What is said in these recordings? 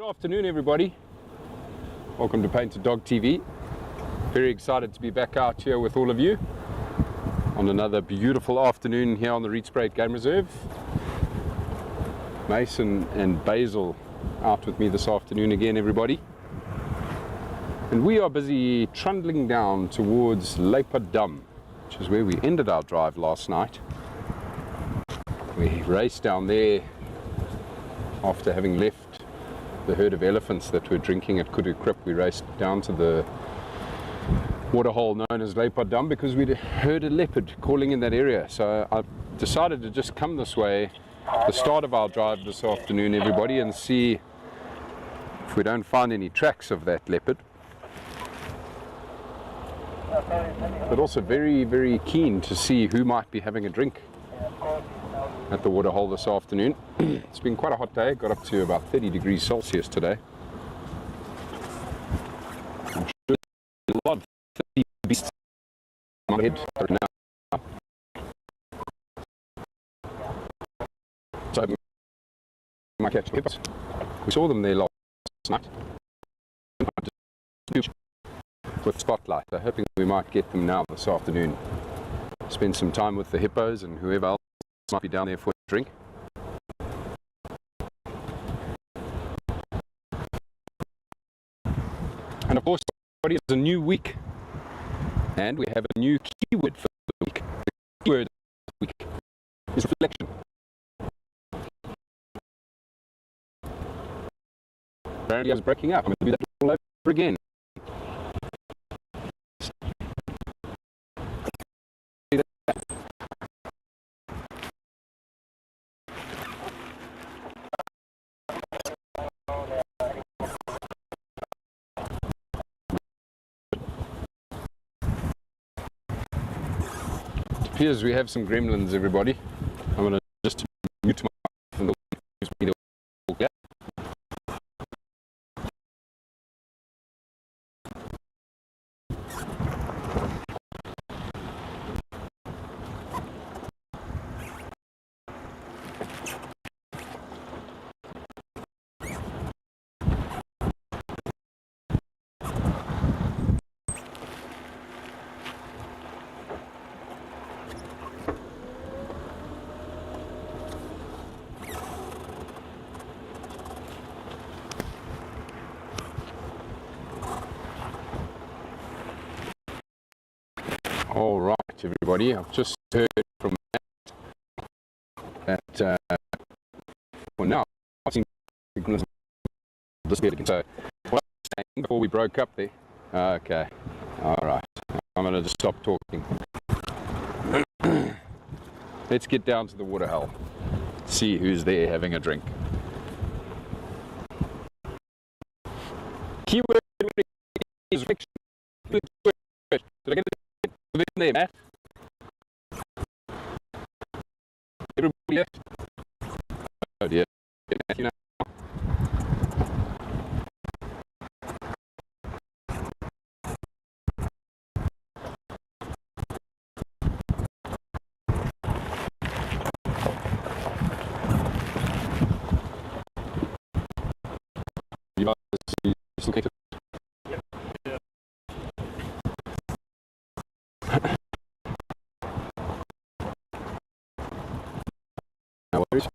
Good afternoon, everybody. Welcome to Painted Dog TV. Very excited to be back out here with all of you on another beautiful afternoon here on the Rietspruit Game Reserve. Mason and Basil out with me this afternoon again, everybody. And we are busy trundling down towards Leopard, which is where we ended our drive last night. We raced down there after having left the herd of elephants that were drinking at Kudu Krip. We raced down to the waterhole known as Leopard because we'd heard a leopard calling in that area. So I decided to just come this way at the start of our drive this afternoon, everybody, and see if we don't find any tracks of that leopard. But also very, very keen to see who might be having a drink at the Waterhole this afternoon. It's been quite a hot day, got up to about 30 degrees Celsius today. I'm sure a lot of 30 beasts on my head right now. So I might catch hippos. We saw them there last night with spotlight. I'm hoping we might get them now this afternoon. Spend some time with the hippos and whoever else might be down there for a drink. And of course, it's a new week, and we have a new keyword for the week. The keyword of the week is reflection. Apparently I was breaking up. I'm going to do that all over again. Appears we have some gremlins, everybody. I'm going to just mute my phone. All right, everybody. I've just heard from that well, now I think disappeared again. So what I was saying before we broke up there. Okay. All right. I'm going to just stop talking. Let's get down to the waterhole. See who's there having a drink. Keyword is reflection. Did I get it? There, Matt. Everybody left? Oh dear. You know. You guys still okay? No worries.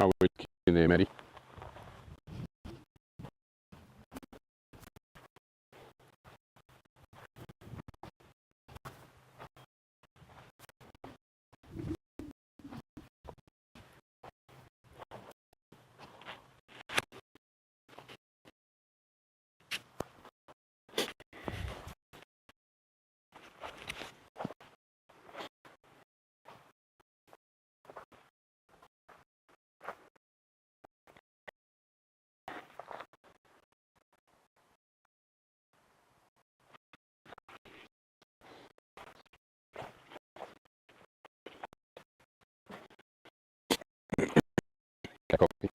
How are we looking there, Maddie? Copy.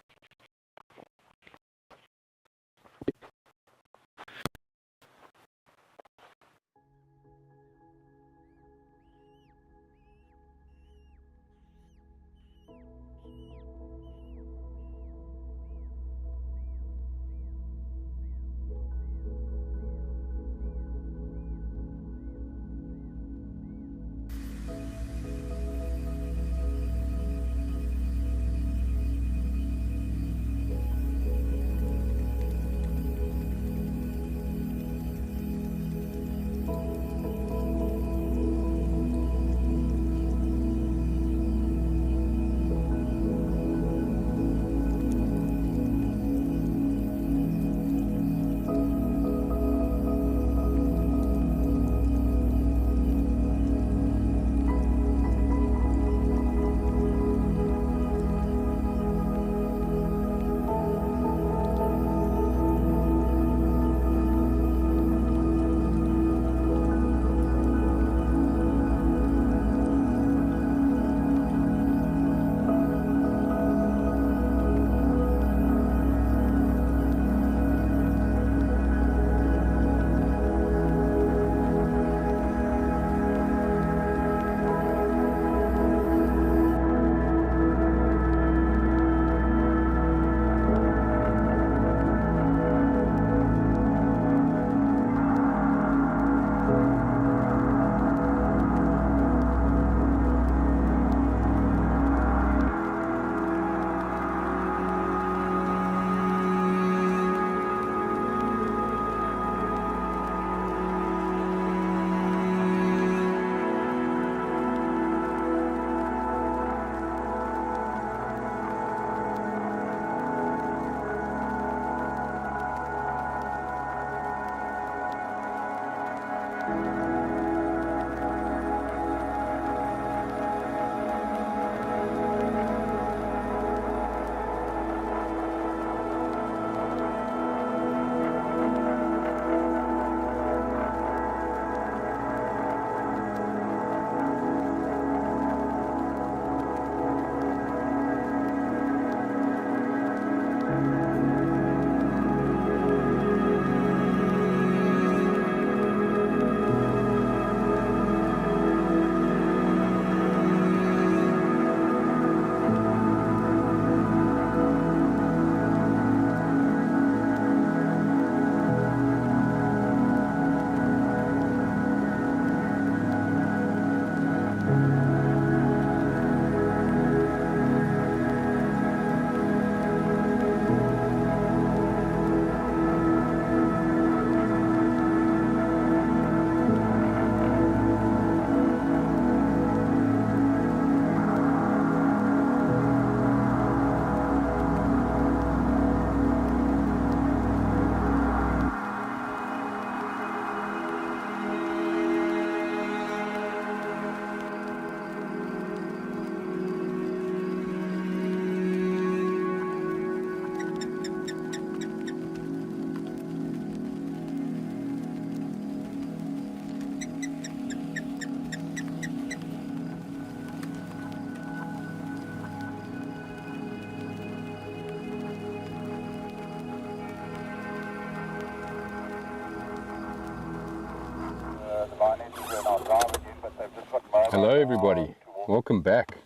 Hello everybody, welcome back.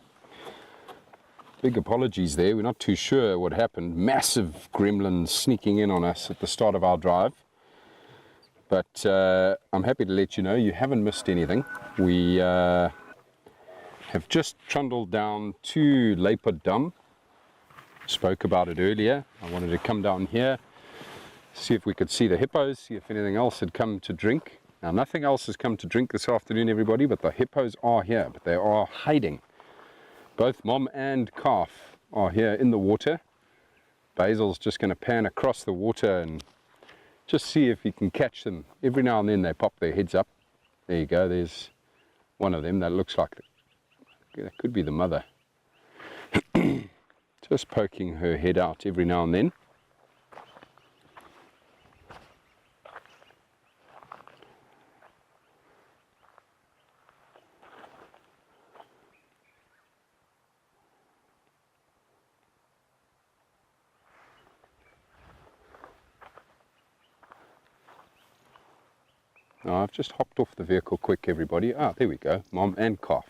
Big apologies there, we're not too sure what happened. Massive gremlins sneaking in on us at the start of our drive. But I'm happy to let you know you haven't missed anything. We have just trundled down to Leopard Dam spoke about it earlier. I wanted to come down here, see if we could see the hippos, see if anything else had come to drink. Now nothing else has come to drink this afternoon, everybody, but the hippos are here, but they are hiding. Both mom and calf are here in the water. Basil's just going to pan across the water and just see if he can catch them. Every now and then they pop their heads up. There you go, there's one of them. That looks like that could be the mother. Just poking her head out every now and then. Now I've just hopped off the vehicle quick, everybody. Ah, there we go, mom and calf.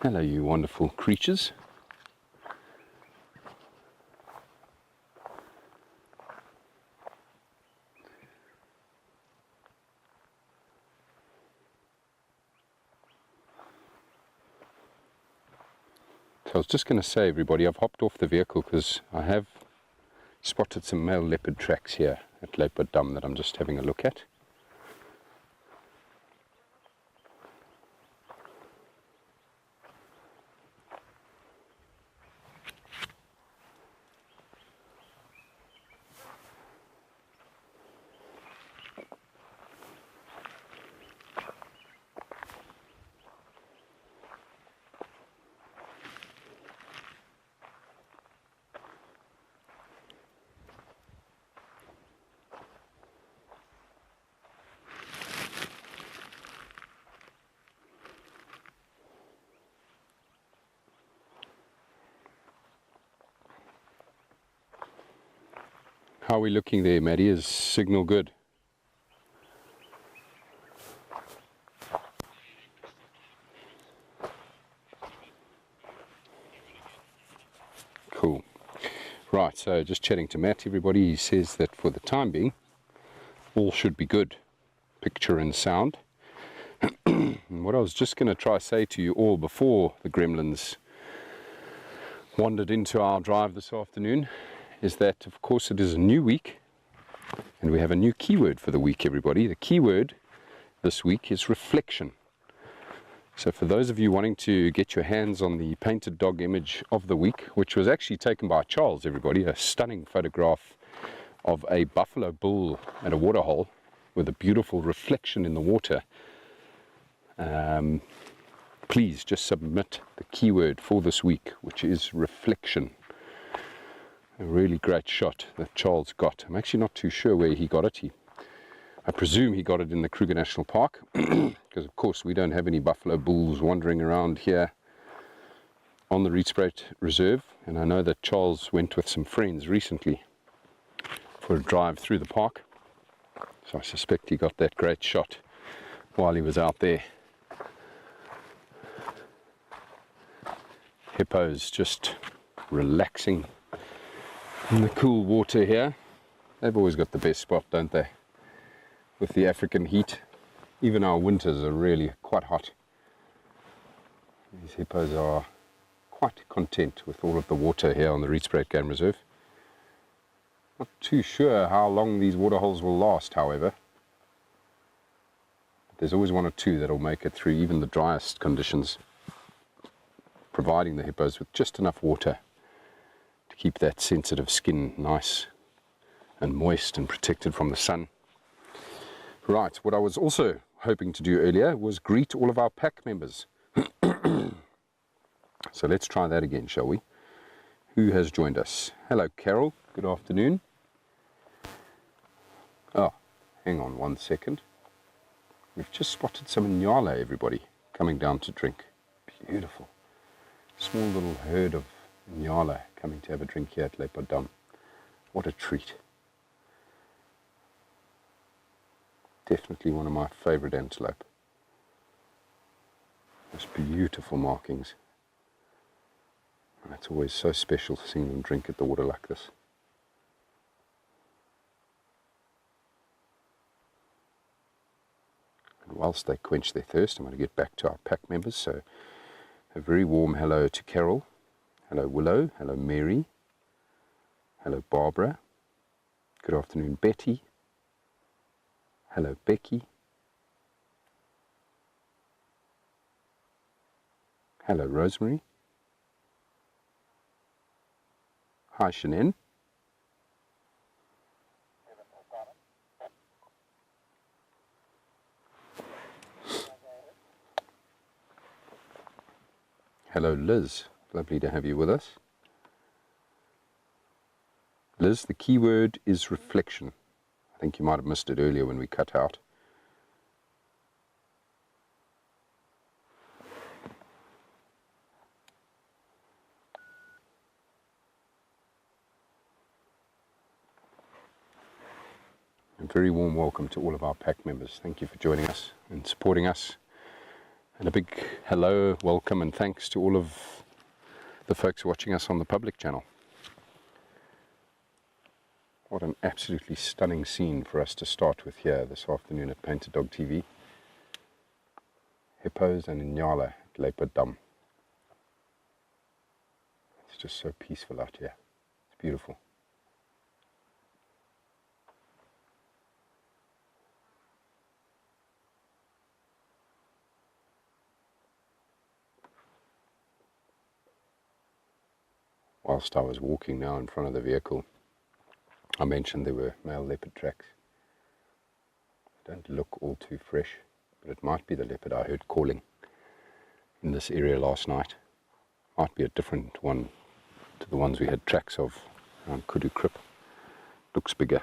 Hello, you wonderful creatures. So I was just going to say, everybody, I've hopped off the vehicle because I have spotted some male leopard tracks here at Leopard Dam that I'm just having a look at. How are we looking there, Maddie? Is signal good? Cool. Right, so just chatting to Matt, everybody, he says that for the time being, all should be good. Picture and sound. And what I was just going to try say to you all before the gremlins wandered into our drive this afternoon is that, of course, it is a new week and we have a new keyword for the week, everybody. The keyword this week is reflection. So for those of you wanting to get your hands on the painted dog image of the week, which was actually taken by Charles, everybody, a stunning photograph of a buffalo bull at a waterhole with a beautiful reflection in the water, please just submit the keyword for this week, which is reflection. A really great shot that Charles got. I'm actually not too sure where he got it. I presume he got it in the Kruger National Park, because of course we don't have any buffalo bulls wandering around here on the Rietspruit Reserve. And I know that Charles went with some friends recently for a drive through the park, so I suspect he got that great shot while he was out there. Hippos just relaxing in the cool water here. They've always got the best spot, don't they? With the African heat, even our winters are really quite hot. These hippos are quite content with all of the water here on the Rietspruit Game Reserve. Not too sure how long these waterholes will last, however. There's always one or two that'll make it through even the driest conditions, providing the hippos with just enough water to keep that sensitive skin nice and moist and protected from the sun. Right, what I was also hoping to do earlier was greet all of our pack members. So let's try that again, shall we? Who has joined us? Hello, Carol. Good afternoon. Oh, hang on 1 second. We've just spotted some nyala, everybody, coming down to drink. Beautiful. Small little herd of nyala coming to have a drink here at Leopard Dam. What a treat. Definitely one of my favorite antelope. Just beautiful markings. And it's always so special seeing them drink at the water like this. And whilst they quench their thirst, I'm going to get back to our pack members. So a very warm hello to Carol. Hello Willow, hello Mary, hello Barbara, good afternoon Betty, hello Becky, hello Rosemary, hi Shannon, hello Liz, lovely to have you with us. Liz, the key word is reflection. I think you might have missed it earlier when we cut out. A very warm welcome to all of our pack members. Thank you for joining us and supporting us. And a big hello, welcome and thanks to all of the folks watching us on the public channel. What an absolutely stunning scene for us to start with here this afternoon at Painted Dog TV. Hippos and Inyala at Leopard Dam. It's just so peaceful out here. It's beautiful. Whilst I was walking now in front of the vehicle, I mentioned there were male leopard tracks. They don't look all too fresh, but it might be the leopard I heard calling in this area last night. Might be a different one to the ones we had tracks of around Kudu Krip. Looks bigger.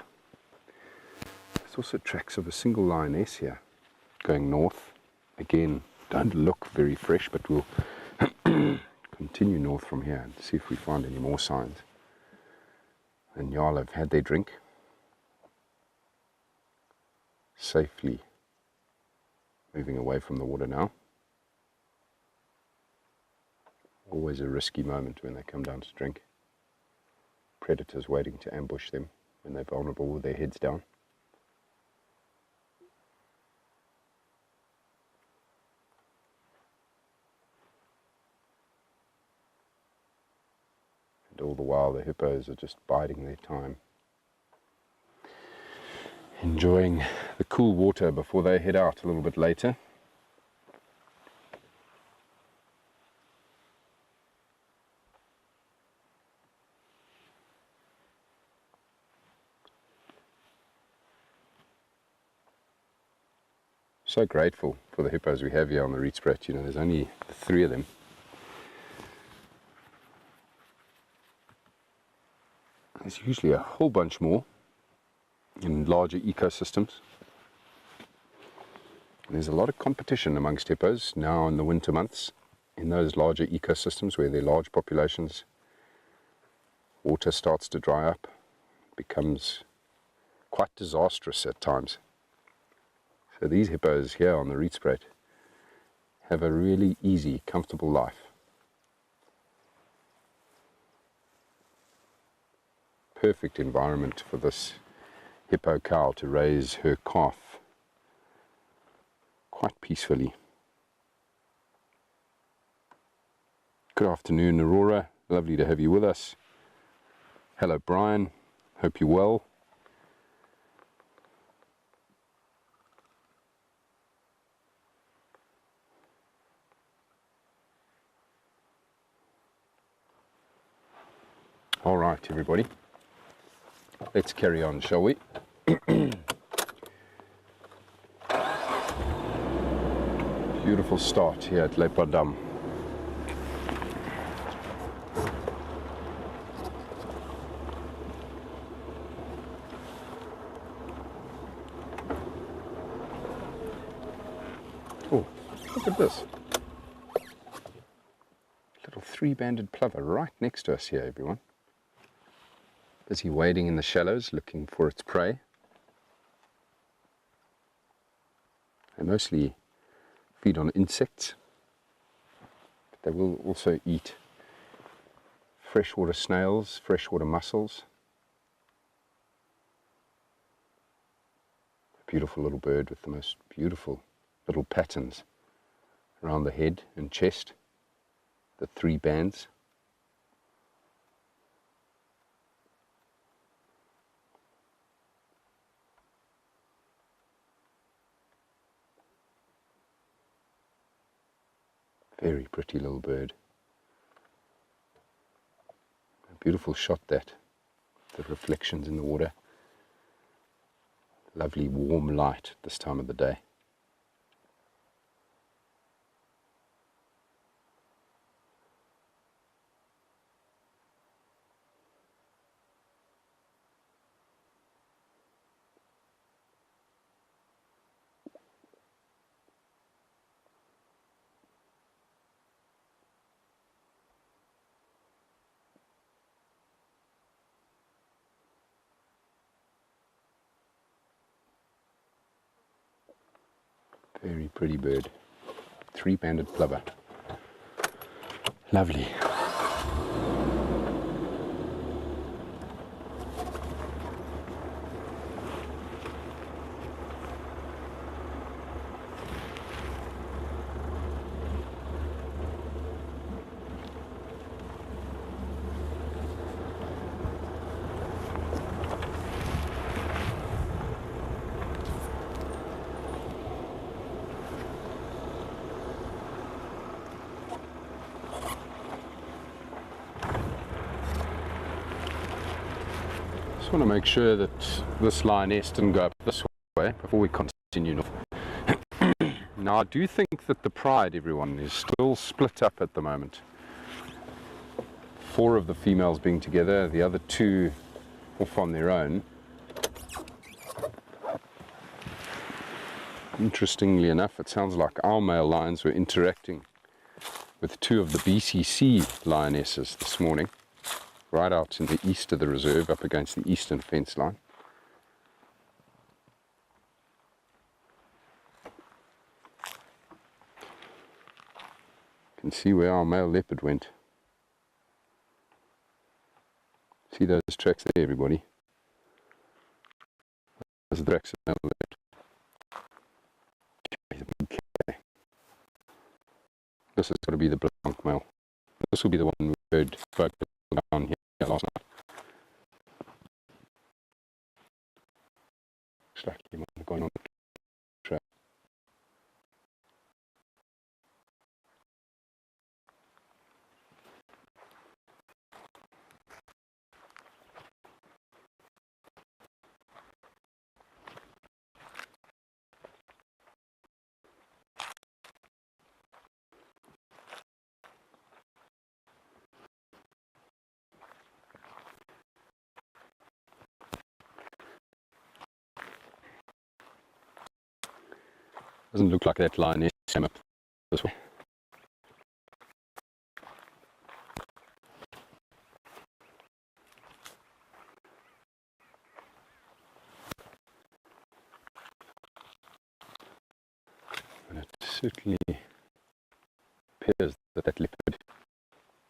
There's also tracks of a single lioness here going north. Again, don't look very fresh, but we'll continue north from here and see if we find any more signs. And Nyala have had their drink, safely moving away from the water now. Always a risky moment when they come down to drink. Predators waiting to ambush them when they're vulnerable with their heads down. And all the while the hippos are just biding their time, enjoying the cool water before they head out a little bit later. So grateful for the hippos we have here on the Rietspruit. You know, there's only 3 of them. There's usually a whole bunch more in larger ecosystems. And there's a lot of competition amongst hippos now in the winter months in those larger ecosystems where there are large populations. Water starts to dry up, becomes quite disastrous at times. So these hippos here on the Rietspruit have a really easy, comfortable life. Perfect environment for this hippo cow to raise her calf quite peacefully. Good afternoon, Aurora. Lovely to have you with us. Hello, Brian. Hope you're well. All right, everybody. Let's carry on, shall we? Beautiful start here at Leopard Dam. Oh, look at this. Little 3-banded plover right next to us here, everyone. Busy wading in the shallows looking for its prey. They mostly feed on insects, but they will also eat freshwater snails, freshwater mussels. A beautiful little bird with the most beautiful little patterns around the head and chest, the 3 bands. Very pretty little bird. A beautiful shot, that. The reflections in the water. Lovely warm light at this time of the day. Very pretty bird. Three-banded plover. Lovely. Just want to make sure that this lioness didn't go up this way before we continue north. Now I do think that the pride, everyone, is still split up at the moment. 4 of the females being together, the other 2 off on their own. Interestingly enough, it sounds like our male lions were interacting with 2 of the BCC lionesses this morning, right out in the east of the reserve, up against the eastern fence line. You can see where our male leopard went. See those tracks there, everybody? Those are the tracks of the male leopard. Okay. This has got to be the blanc male. This will be the one we heard down here last night. Looks like he might have gone on the track. Doesn't look like that lioness came up this way. And it certainly appears that that leopard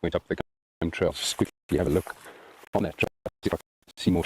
went up the game trail. Just quickly have a look on that trail, see if I can see more.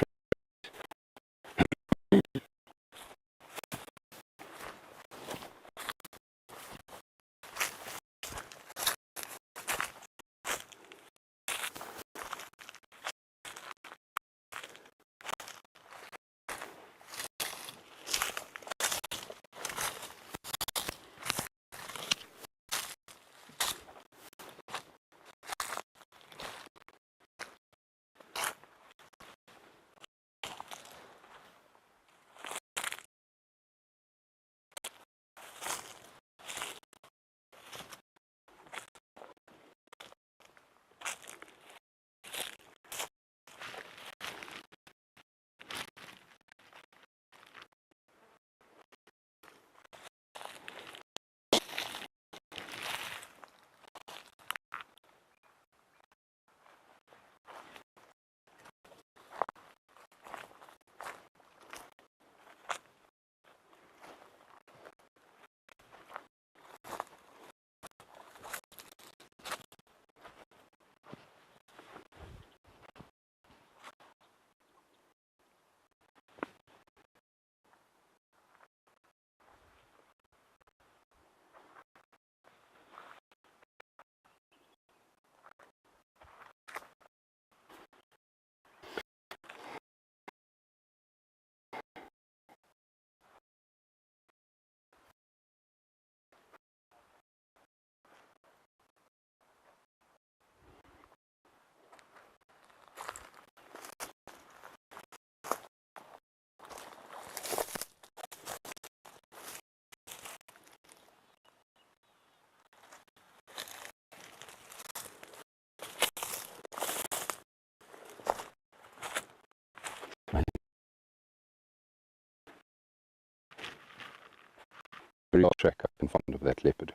very old track up in front of that leopard.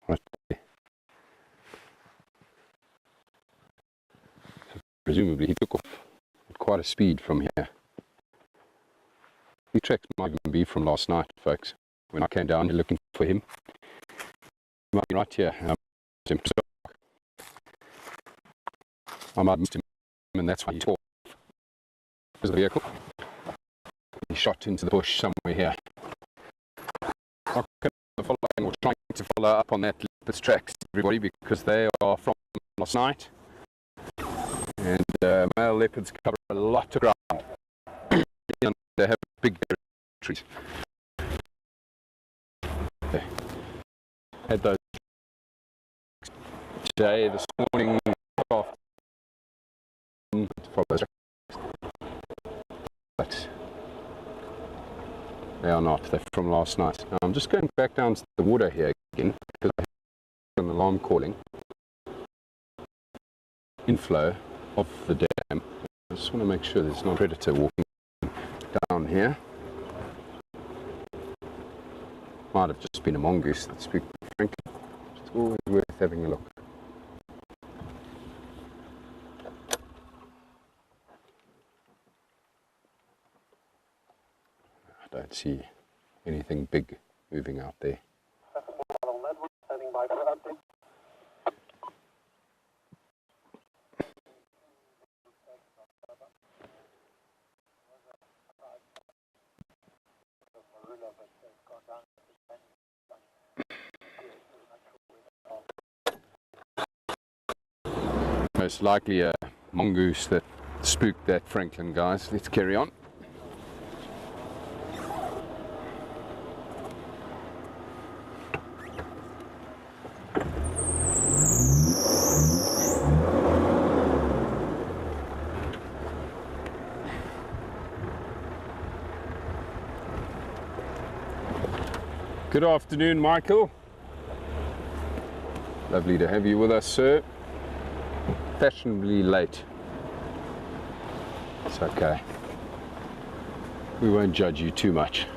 Right there. So presumably he took off at quite a speed from here. These tracks might even be from last night, folks. When I came down here looking for him, he might be right here. I might have missed him, and that's why he tore off. There's the vehicle. He shot into the bush somewhere here. We're trying to follow up on that leopard's tracks, everybody, because they are from last night. And male leopards cover a lot of ground. And they have big territories. Okay. Had those today, this morning, but they are not. They're from last night. Now, I'm just going back down to the water here again because I heard an alarm calling. Inflow of the dam. I just want to make sure there's no predator walking down here. Might have just been a mongoose, let's be frank. It's always worth having a look. I don't see anything big moving out there. Most likely a mongoose that spooked that Franklin, guys. Let's carry on. Good afternoon, Michael. Lovely to have you with us, sir. Fashionably late. It's okay. We won't judge you too much.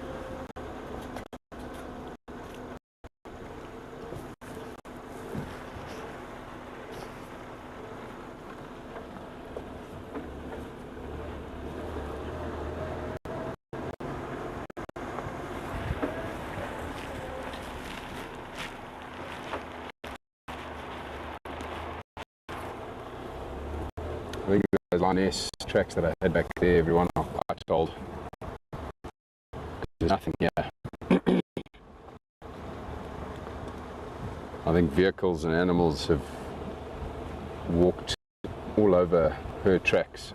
I think those lioness tracks that I had back there, everyone are quite old. There's nothing here. I think vehicles and animals have walked all over her tracks.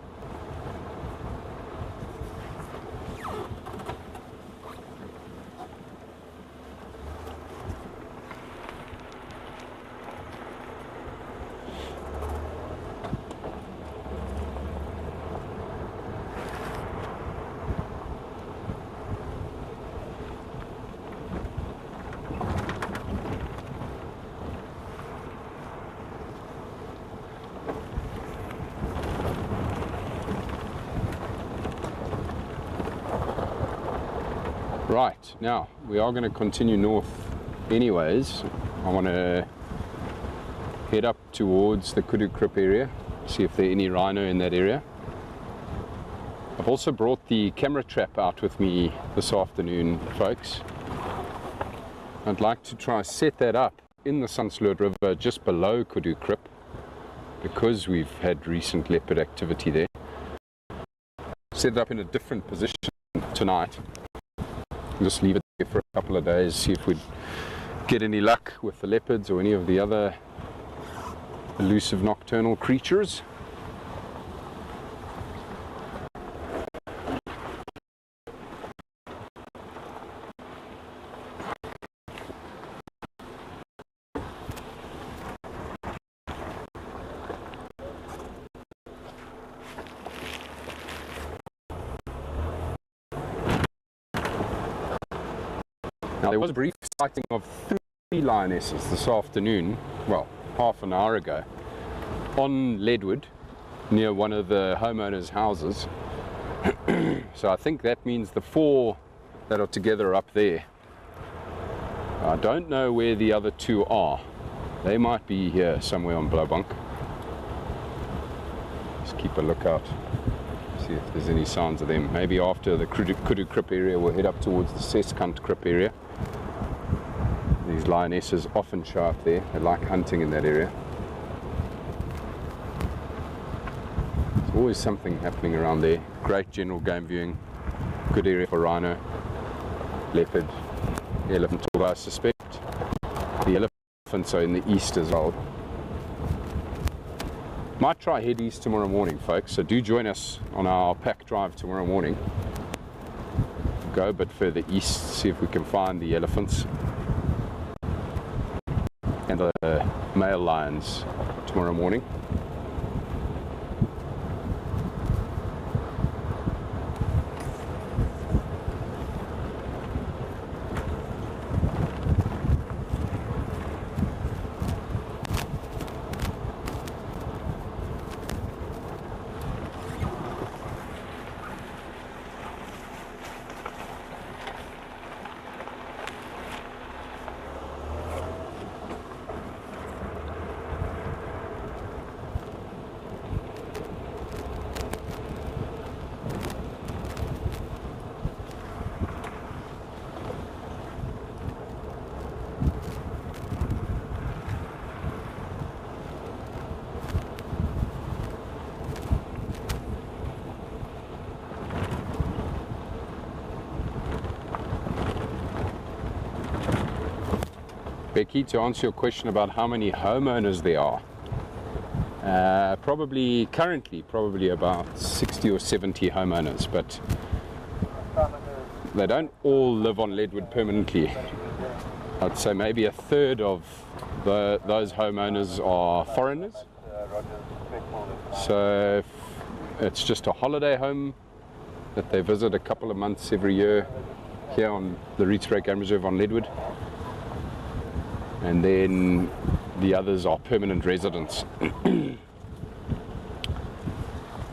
Right, now we are going to continue north anyways. I want to head up towards the Kudu Krip area, see if there are any rhino in that area. I've also brought the camera trap out with me this afternoon, folks. I'd like to try set that up in the Sunsloot River just below Kudu Krip because we've had recent leopard activity there. Set it up in a different position tonight. Just leave it there for a couple of days, see if we'd get any luck with the leopards or any of the other elusive nocturnal creatures. Now, there was a brief sighting of 3 lionesses this afternoon, well, half an hour ago, on Leadwood, near one of the homeowners' houses. So I think that means the 4 that are together up there. I don't know where the other two are. They might be here somewhere on Blaubank. Just keep a lookout, see if there's any signs of them. Maybe after the Kudu Krip area we'll head up towards the Seskant Krip area. These lionesses often show up there. They like hunting in that area. There's always something happening around there. Great general game viewing. Good area for rhino, leopard, elephant. Although I suspect the elephants are in the east as well. Might try head east tomorrow morning, folks, so do join us on our pack drive tomorrow morning. Go a bit further east, see if we can find the elephants and the male lions tomorrow morning. Becky, to answer your question about how many homeowners there are, currently probably about 60 or 70 homeowners, but they don't all live on Leadwood permanently. I'd say maybe a third of those homeowners are foreigners, so it's just a holiday home that they visit a couple of months every year here on the Rietspruit Game Reserve on Leadwood. And then the others are permanent residents.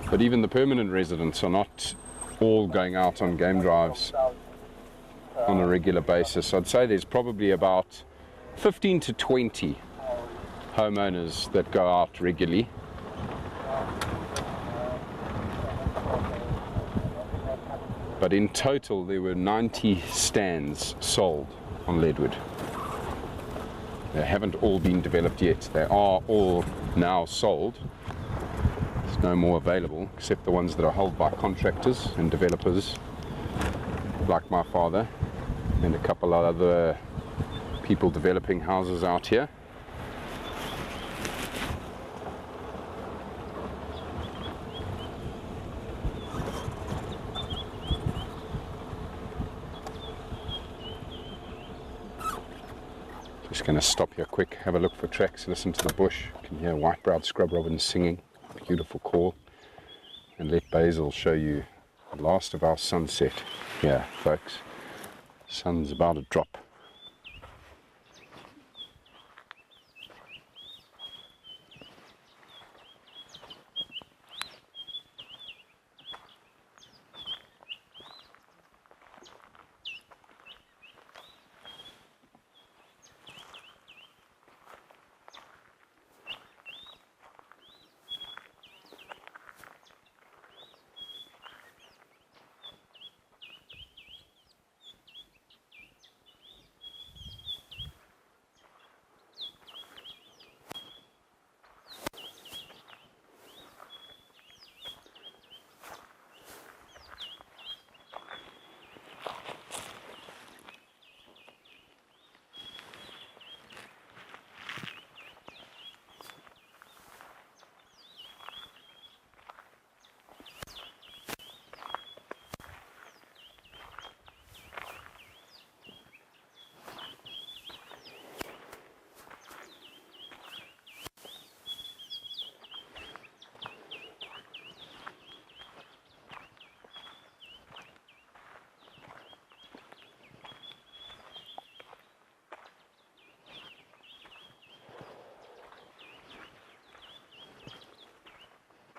But even the permanent residents are not all going out on game drives on a regular basis. I'd say there's probably about 15 to 20 homeowners that go out regularly. But in total there were 90 stands sold on Leadwood. They haven't all been developed yet. They are all now sold. There's no more available except the ones that are held by contractors and developers like my father and a couple of other people developing houses out here. Just going to stop here quick, have a look for tracks, listen to the bush. You can hear white-browed scrub robins singing, beautiful call. And let Basil show you the last of our sunset here, folks. Sun's about to drop.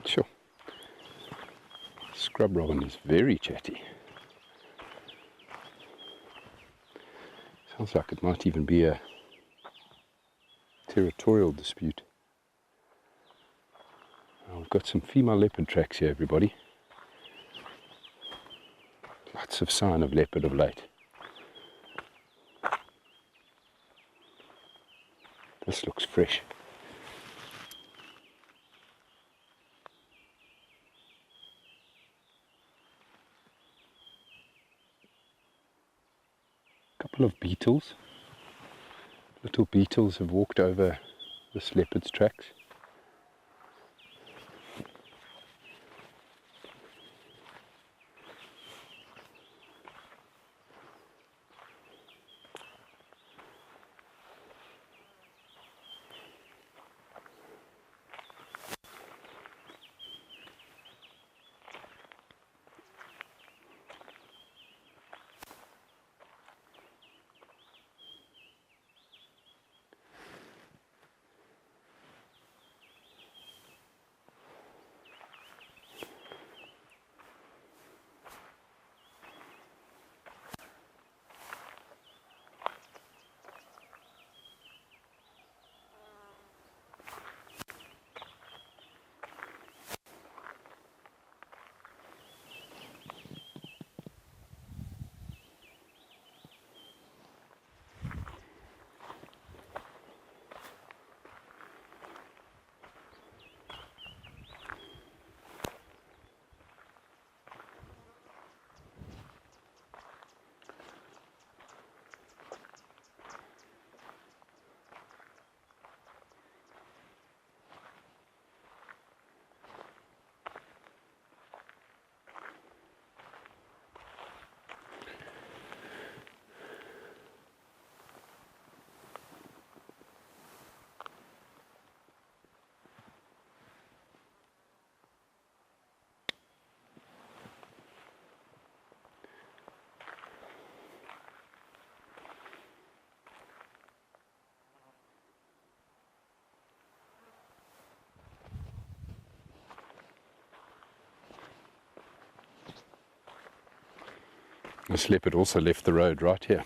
Sure. Scrub robin is very chatty. Feels like it might even be a territorial dispute. We've got some female leopard tracks here, everybody. Lots of sign of leopard of late. This looks fresh. A couple of beetles. Little beetles have walked over this leopard's tracks. This leopard also left the road right here.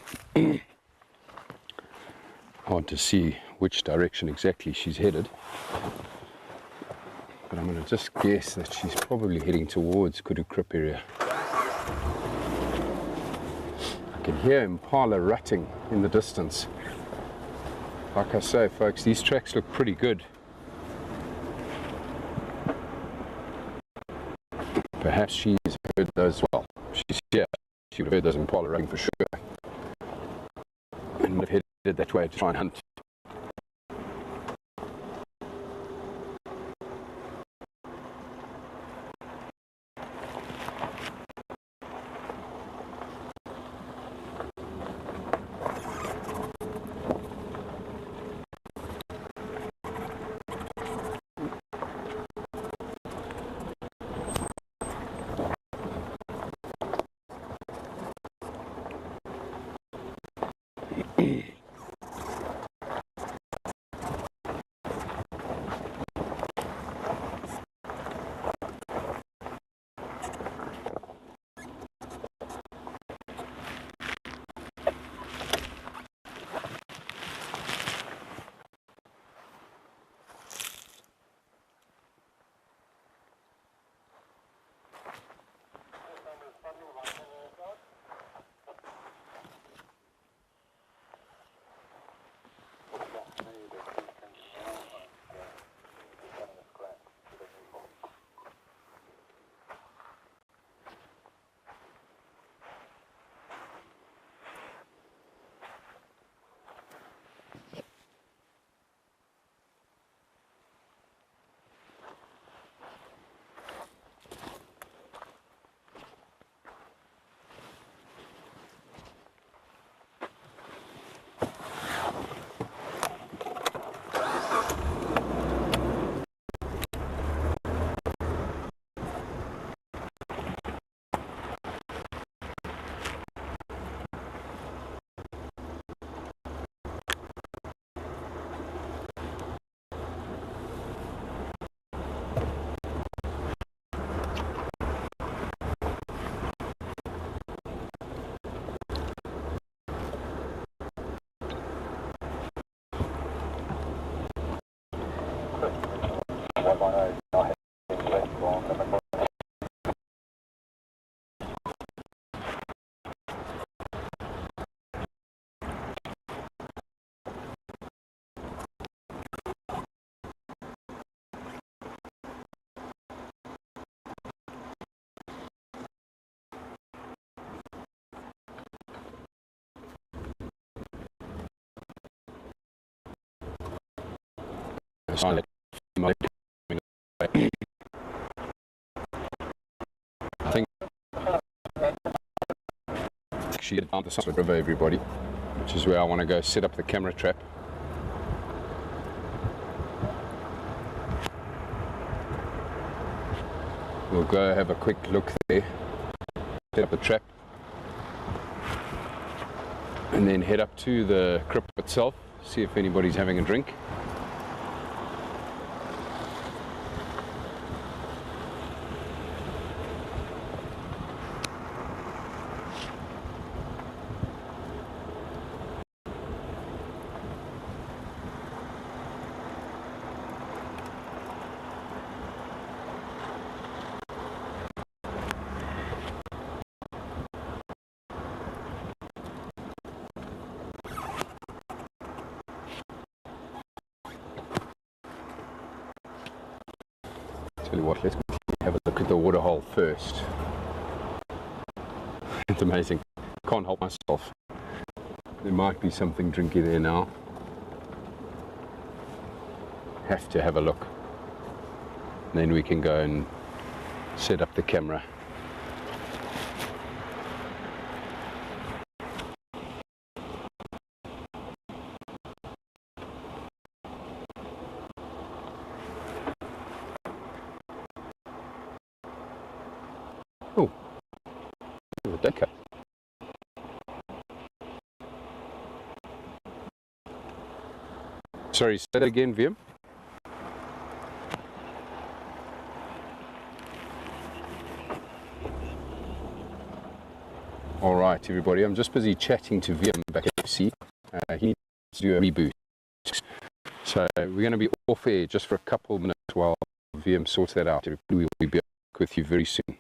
Hard to see which direction exactly she's headed, but I'm going to just guess that she's probably heading towards Kudu Krip area. I can hear impala rutting in the distance. Like I say, folks, these tracks look pretty good. Perhaps she's heard those. Well, she's here. She would have heard those impala running for sure, and would have headed that way to try and hunt. Silent. I think actually down the side of the river, everybody, which is where I want to go set up the camera trap. We'll go have a quick look there, set up the trap, and then head up to the crypt itself, see if anybody's having a drink. Tell you what, let's have a look at the waterhole first. It's amazing. Can't help myself. There might be something drinky there now. Have to have a look. Then we can go and set up the camera. Oh, a decker. Sorry, say that again, Viam. All right, everybody. I'm just busy chatting to Viam back at FC. He needs to do a reboot. So we're going to be off air just for a couple of minutes while Viam sorts that out. We will be back with you very soon.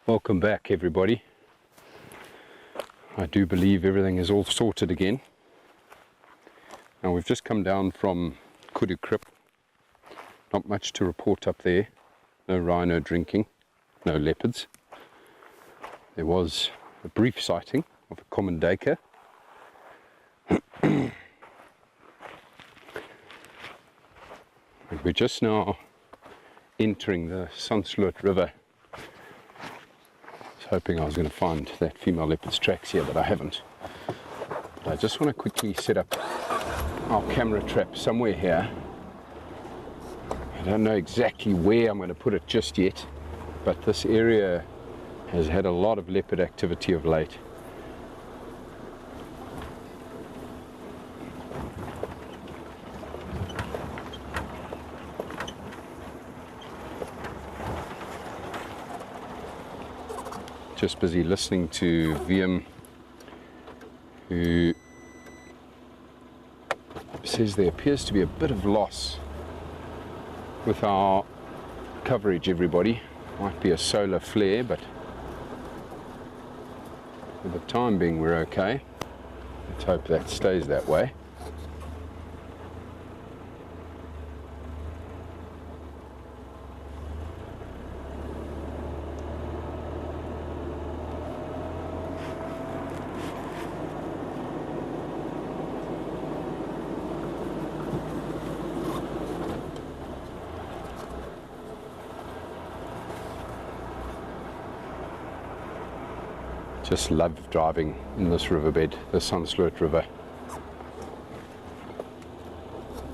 Welcome back, everybody. I do believe everything is all sorted again. Now we've just come down from Kudu Krip. Not much to report up there. No rhino drinking, no leopards. There was a brief sighting of a common duiker. And we're just now entering the Rietspoort River. I was hoping I was going to find that female leopard's tracks here, but I haven't. But I just want to quickly set up our camera trap somewhere here. I don't know exactly where I'm going to put it just yet, but this area has had a lot of leopard activity of late. Just busy listening to VM, who says there appears to be a bit of loss with our coverage, everybody. Might be a solar flare, but for the time being we're okay. Let's hope that stays that way. Just love driving in this riverbed, the Rietspoort River.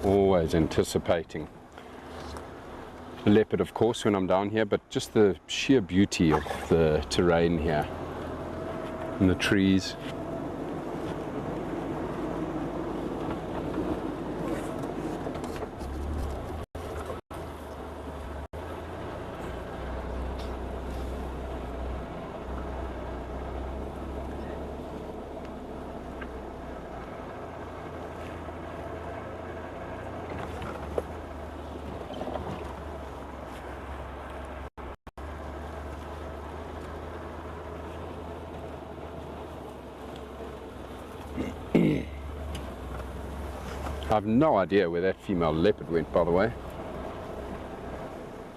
Always anticipating the leopard, of course, when I'm down here, but just the sheer beauty of the terrain here and the trees. I have no idea where that female leopard went, by the way.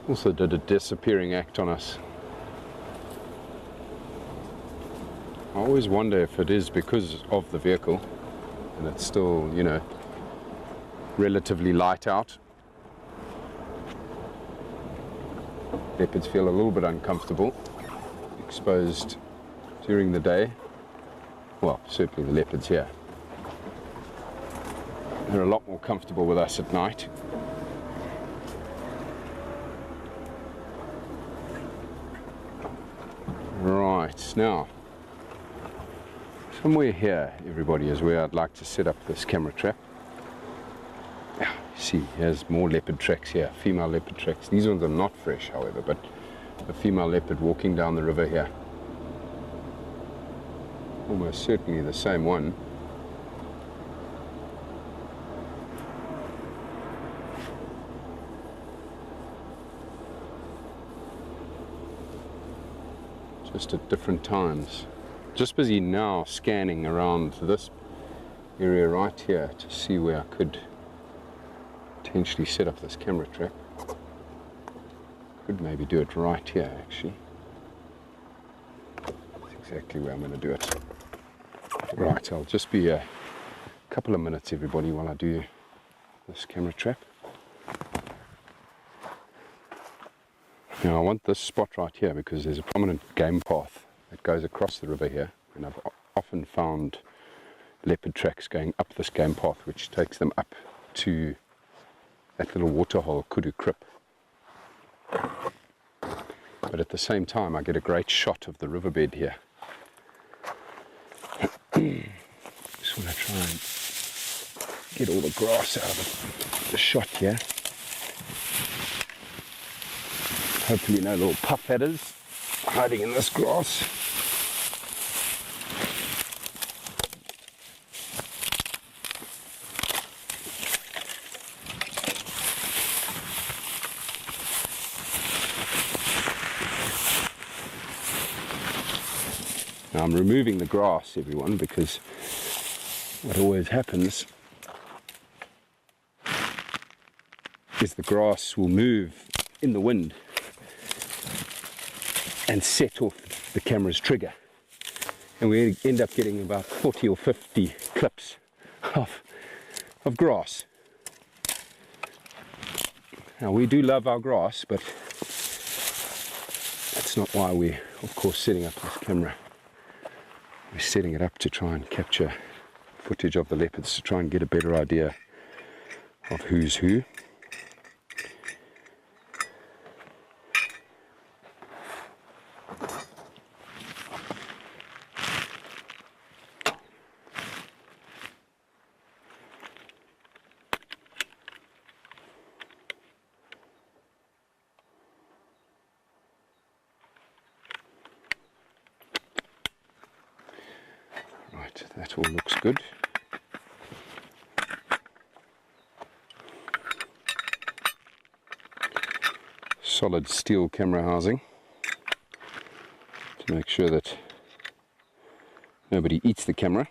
Also did a disappearing act on us. I always wonder if it is because of the vehicle and it's still, you know, relatively light out. Leopards feel a little bit uncomfortable exposed during the day. Well, certainly the leopards here. They're a lot more comfortable with us at night. Right, now, somewhere here, everybody, is where I'd like to set up this camera trap. Yeah, see, here's more leopard tracks here, female leopard tracks. These ones are not fresh, however, but a female leopard walking down the river here. Almost certainly the same one. Just at different times. Just busy now scanning around this area right here to see where I could potentially set up this camera trap. Could maybe do it right here, actually. That's exactly where I'm going to do it. Right, I'll just be a couple of minutes, everybody, while I do this camera trap. Now I want this spot right here because there's a prominent game path that goes across the river here, and I've often found leopard tracks going up this game path, which takes them up to that little waterhole, Kudu Krip. But at the same time I get a great shot of the riverbed here. Just want to try and get all the grass out of the shot here. Hopefully no little puff adders hiding in this grass. Now I'm removing the grass, everyone, because what always happens is the grass will move in the wind and set off the camera's trigger, and we end up getting about 40 or 50 clips of grass. Now we do love our grass, but that's not why we're of course setting up this camera. We're setting it up to try and capture footage of the leopards, to try and get a better idea of who's who. Right, that all looks good. Solid steel camera housing to make sure that nobody eats the camera.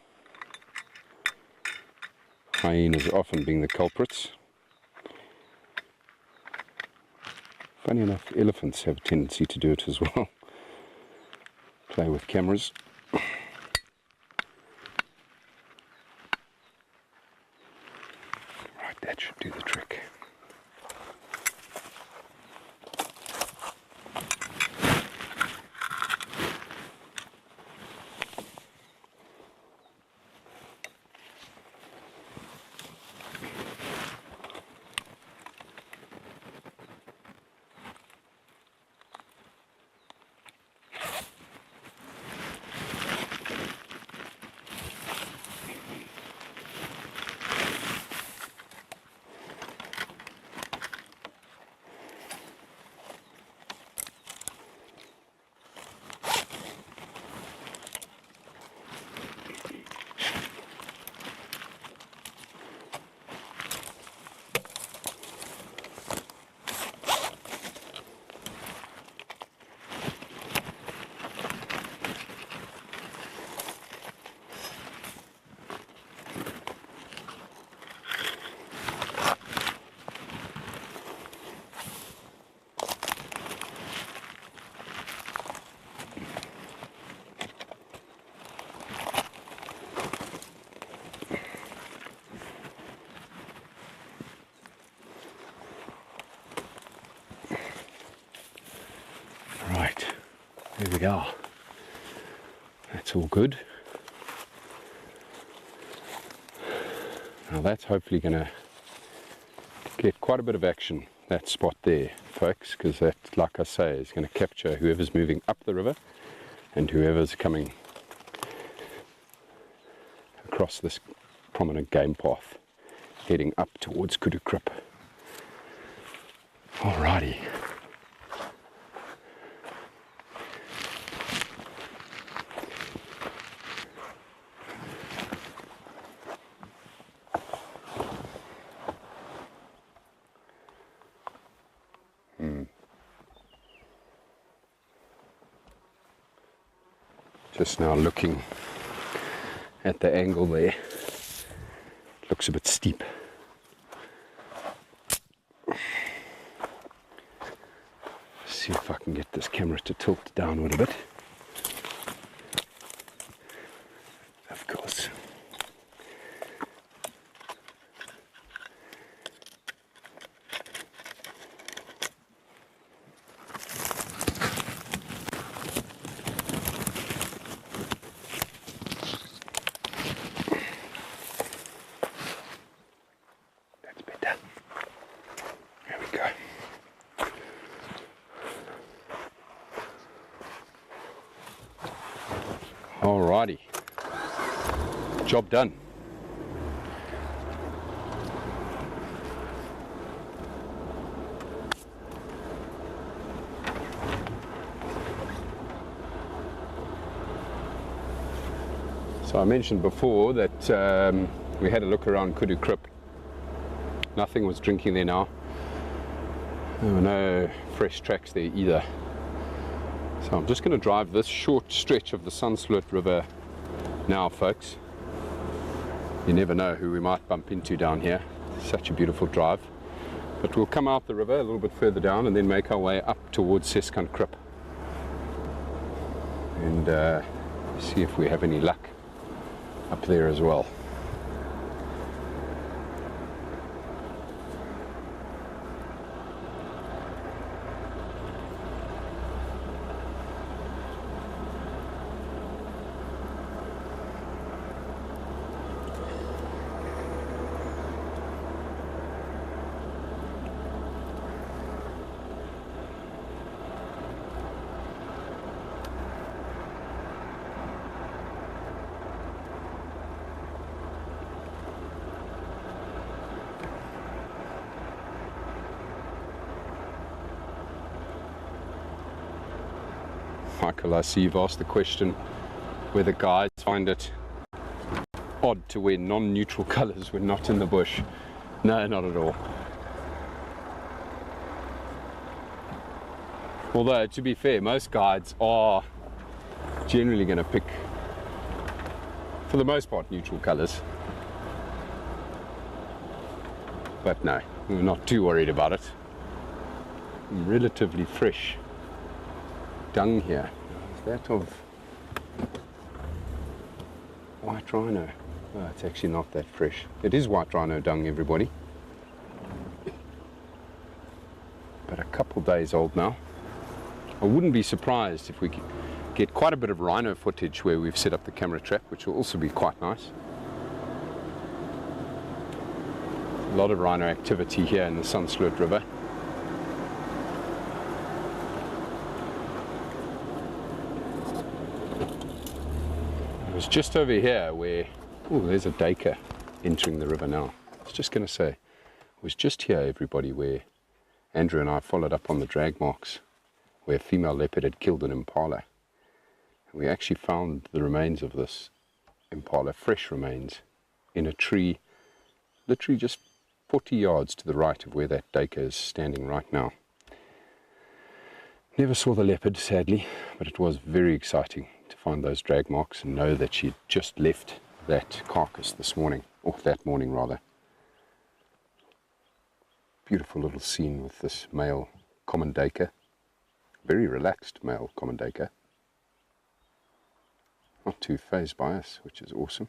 Hyenas often being the culprits. Funny enough, elephants have a tendency to do it as well. Play with cameras. Right, that should do the trick. Right, there we go. That's all good. Now that's hopefully going to get quite a bit of action, that spot there, folks, because that, like I say, is going to capture whoever's moving up the river and whoever's coming across this prominent game path heading up towards Kudu Krip. Alrighty. Just now looking at the angle there, it looks a bit steep. See if I can get this camera to tilt downward a bit. Of course. Alrighty, job done. So I mentioned before that we had a look around Kudu Krip. Nothing was drinking there now. There were no fresh tracks there either. So I'm just going to drive this short stretch of the Sunsloot River now, folks. You never know who we might bump into down here. Such a beautiful drive. But we'll come out the river a little bit further down and then make our way up towards Seskankrip and see if we have any luck up there as well. Michael, I see you've asked the question whether guides find it odd to wear non-neutral colours when not in the bush. No, not at all. Although, to be fair, most guides are generally going to pick, for the most part, neutral colours. But no, we're not too worried about it. Relatively fresh dung here. Is that of white rhino? Oh, it's actually not that fresh. It is white rhino dung, everybody. But a couple days old now. I wouldn't be surprised if we get quite a bit of rhino footage where we've set up the camera trap, which will also be quite nice. A lot of rhino activity here in the Sunsloot River. It was just over here where, oh, there's a duiker entering the river now. I was just going to say, it was just here, everybody, where Andrew and I followed up on the drag marks where a female leopard had killed an impala. And we actually found the remains of this impala, fresh remains, in a tree literally just 40 yards to the right of where that duiker is standing right now. Never saw the leopard, sadly, but it was very exciting to find those drag marks and know that she'd just left that carcass this morning, or that morning rather. Beautiful little scene with this male common duiker. Very relaxed male common duiker. Not too fazed by us, which is awesome.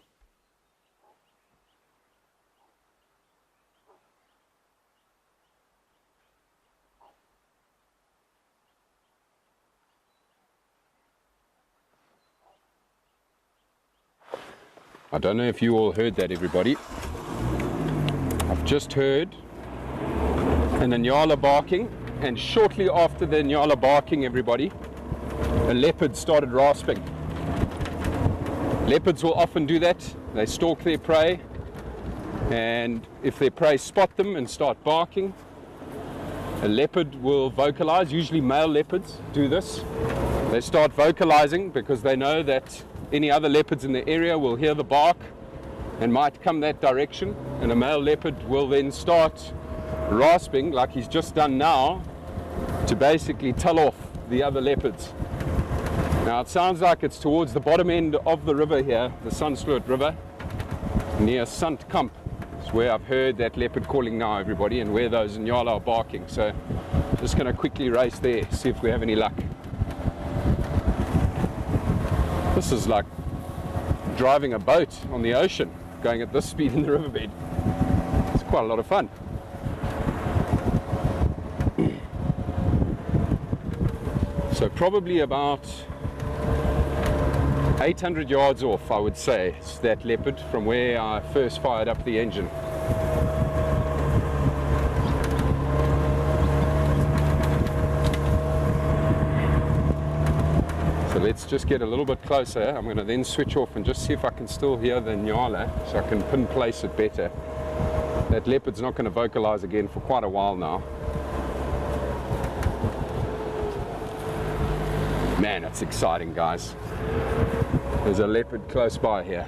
I don't know if you all heard that, everybody. I've just heard an Inyala barking, and shortly after the Inyala barking, everybody, a leopard started rasping. Leopards will often do that. They stalk their prey, and if their prey spot them and start barking, a leopard will vocalize. Usually male leopards do this. They start vocalizing because they know that any other leopards in the area will hear the bark and might come that direction, and a male leopard will then start rasping like he's just done now to basically tell off the other leopards. Now it sounds like it's towards the bottom end of the river here, the Sunsloot River, near Sant Kamp. It's where I've heard that leopard calling now, everybody, and where those Inyala are barking. So just going to quickly race there, see if we have any luck. This is like driving a boat on the ocean, going at this speed in the riverbed. It's quite a lot of fun. So probably about 800 yards off, I would say, is that leopard from where I first fired up the engine. So let's just get a little bit closer. I'm going to then switch off and just see if I can still hear the Inyala, so I can pin place it better. That leopard's not going to vocalize again for quite a while now. Man, it's exciting, guys. There's a leopard close by here.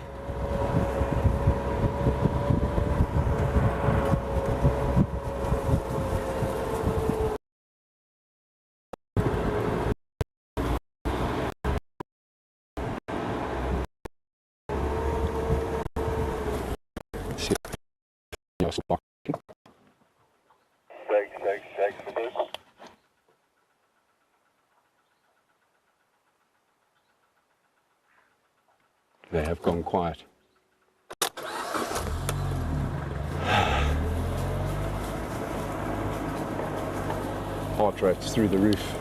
Nyala still barking. Shake for this. They have gone quiet. Heart rates through the roof.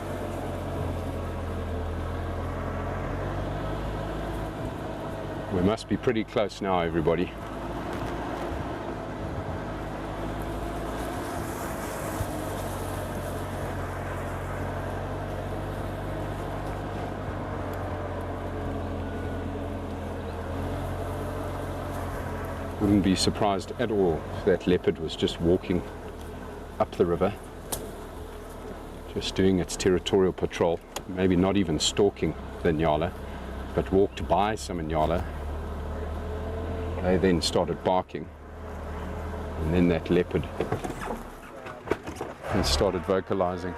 We must be pretty close now, everybody. Wouldn't be surprised at all if that leopard was just walking up the river, just doing its territorial patrol, maybe not even stalking the Nyala, but walked by some Nyala. They then started barking, and then that leopard and started vocalizing.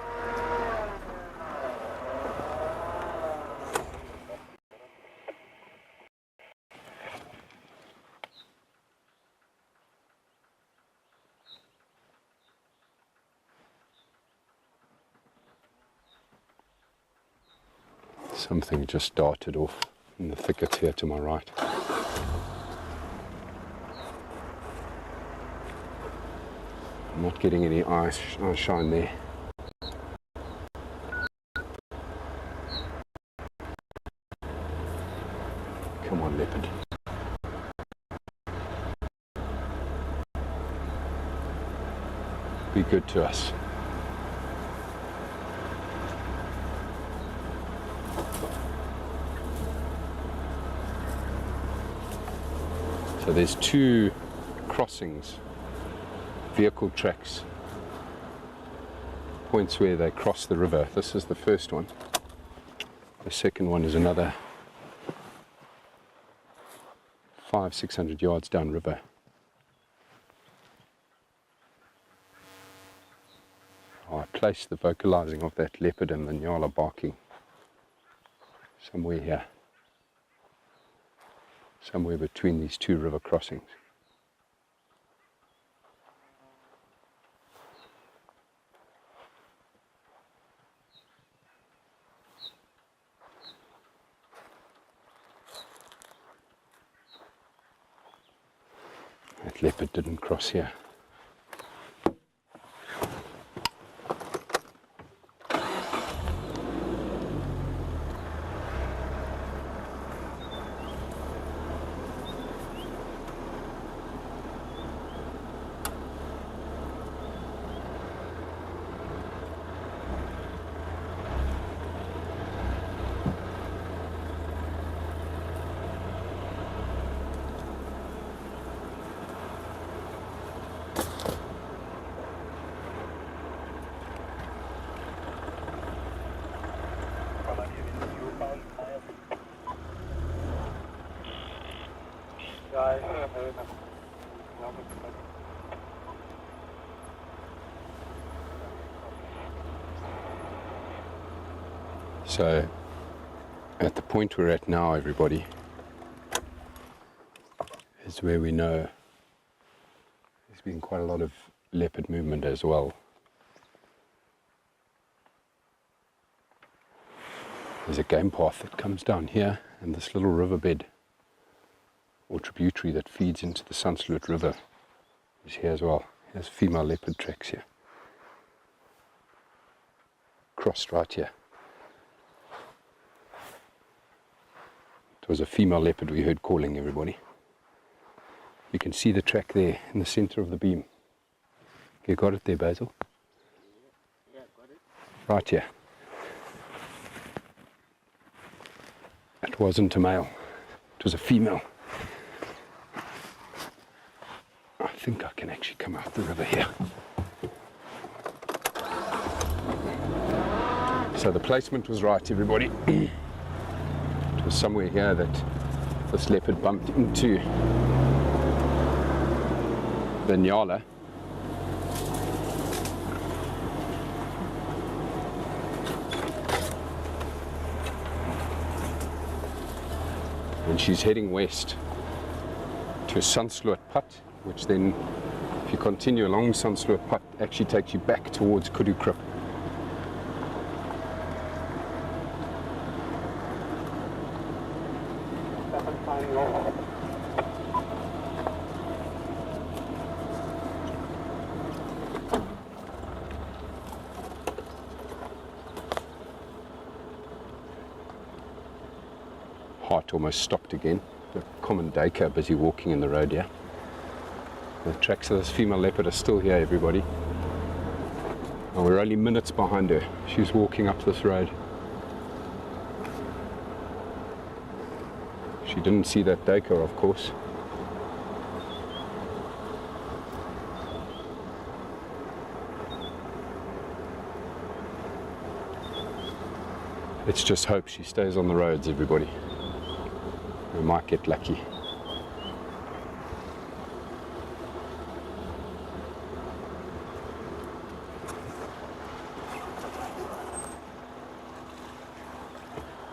Something just darted off in the thicket here to my right. I'm not getting any eye shine there. Come on, leopard. Be good to us. So there's two crossings, vehicle tracks, points where they cross the river. This is the first one. The second one is another 500-600 yards downriver. Oh, I placed the vocalizing of that leopard and the Nyala barking somewhere here. Somewhere between these two river crossings. That leopard didn't cross here. So, at the point we're at now, everybody, is where we know there's been quite a lot of leopard movement as well. There's a game path that comes down here, and this little riverbed or tributary that feeds into the Sunsloot River is here as well. There's female leopard tracks here, crossed right here. It was a female leopard we heard calling, everybody. You can see the track there in the center of the beam. You got it there, Basil? Yeah, got it. Right here. It wasn't a male, it was a female. I think I can actually come out the river here. So the placement was right, everybody. It was somewhere here that this leopard bumped into the Nyala. And she's heading west to Sunsloot Put, which then If you continue along, Sandsloot Pad actually takes you back towards Kudu Krip. Heart almost stopped again. The common duiker busy walking in the road here. The tracks of this female leopard are still here, everybody. And we're only minutes behind her. She's walking up this road. She didn't see that duiker, of course. Let's just hope she stays on the roads, everybody. We might get lucky.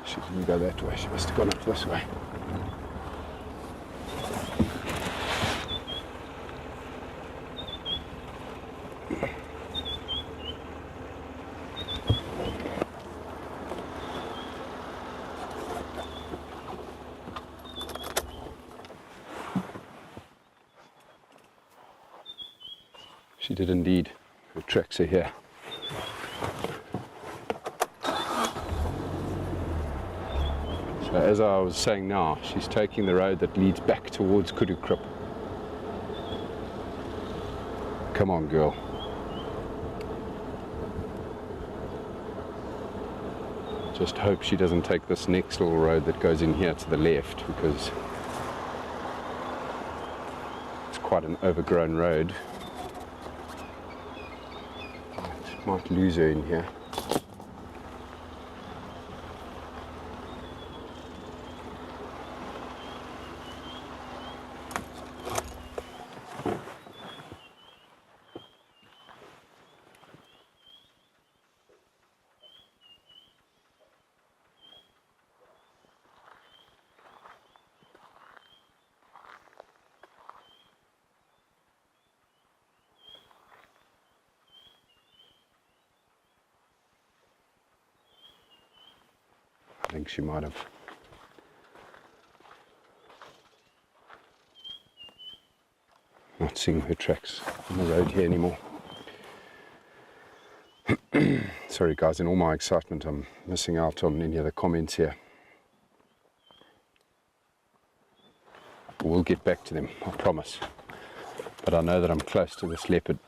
She didn't go that way, she must have gone up this way. She did indeed. Her tracks are here. So as I was saying now, she's taking the road that leads back towards Kudu Krip. Come on, girl. Just hope she doesn't take this next little road that goes in here to the left, because it's quite an overgrown road. Might lose her in here. I think she might have. Not seeing her tracks on the road here anymore. Sorry guys, in all my excitement I'm missing out on any of the comments here. We'll get back to them, I promise. But I know that I'm close to this leopard.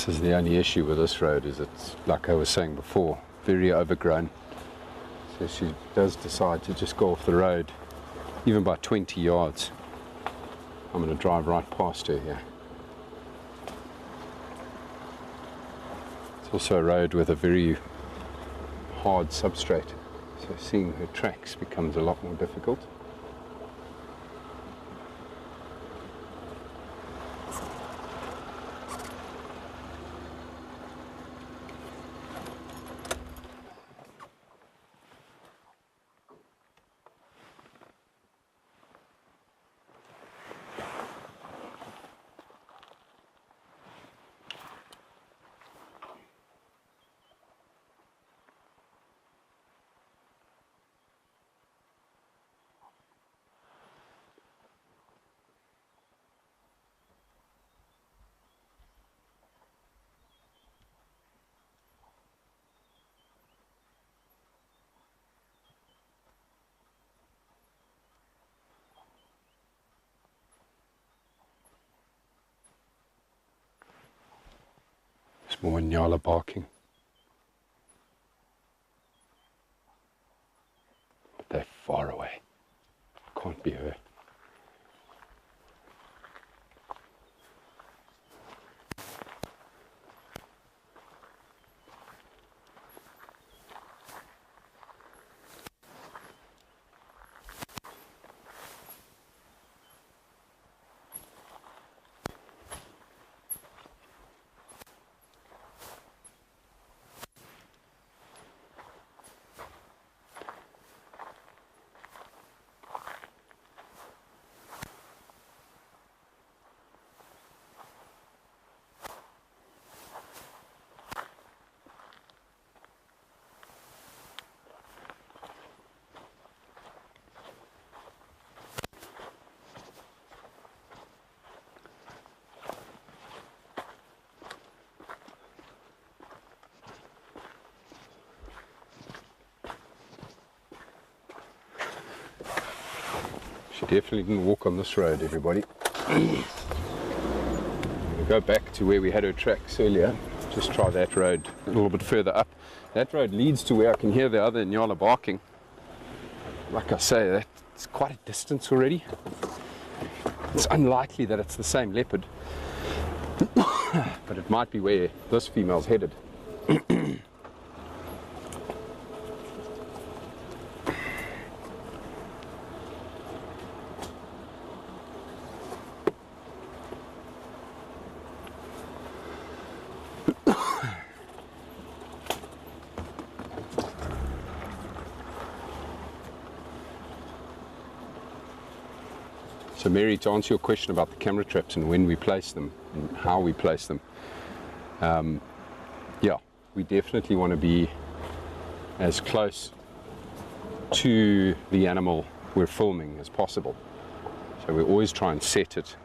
This is the only issue with this road, is it's, like I was saying before, very overgrown. So she does decide to just go off the road, even by 20 yards. I'm going to drive right past her here. It's also a road with a very hard substrate, so seeing her tracks becomes a lot more difficult. More nyala barking. But they're far away. Can't be her. She definitely didn't walk on this road, everybody. I'm going to go back to where we had her tracks earlier. Just try that road a little bit further up. That road leads to where I can hear the other nyala barking. Like I say, that's quite a distance already. It's unlikely that it's the same leopard, but it might be where this female's headed. So Mary, to answer your question about the camera traps and when we place them and how we place them, yeah, we definitely want to be as close to the animal we're filming as possible. So we always try and set it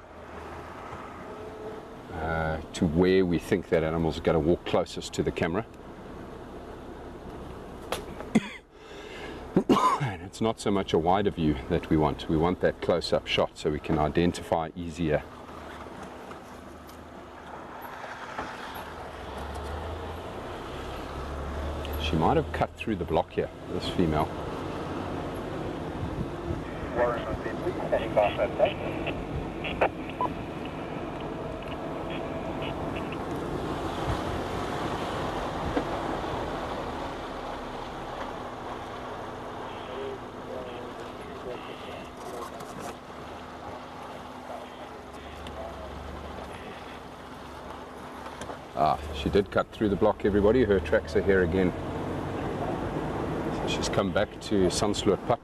to where we think that animal's going to walk closest to the camera. And it's not so much a wider view that we want that close-up shot so we can identify easier. She might have cut through the block here, this female. She did cut through the block, everybody. Her tracks are here again. So she's come back to Sunsloot Put.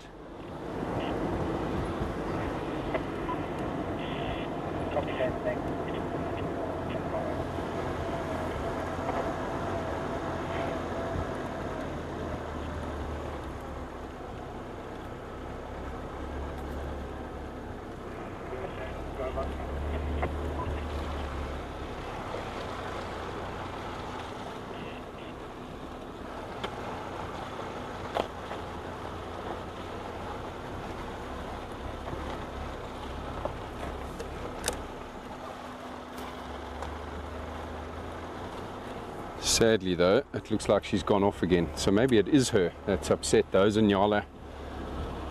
Sadly though, it looks like she's gone off again. So maybe it is her that's upset those nyala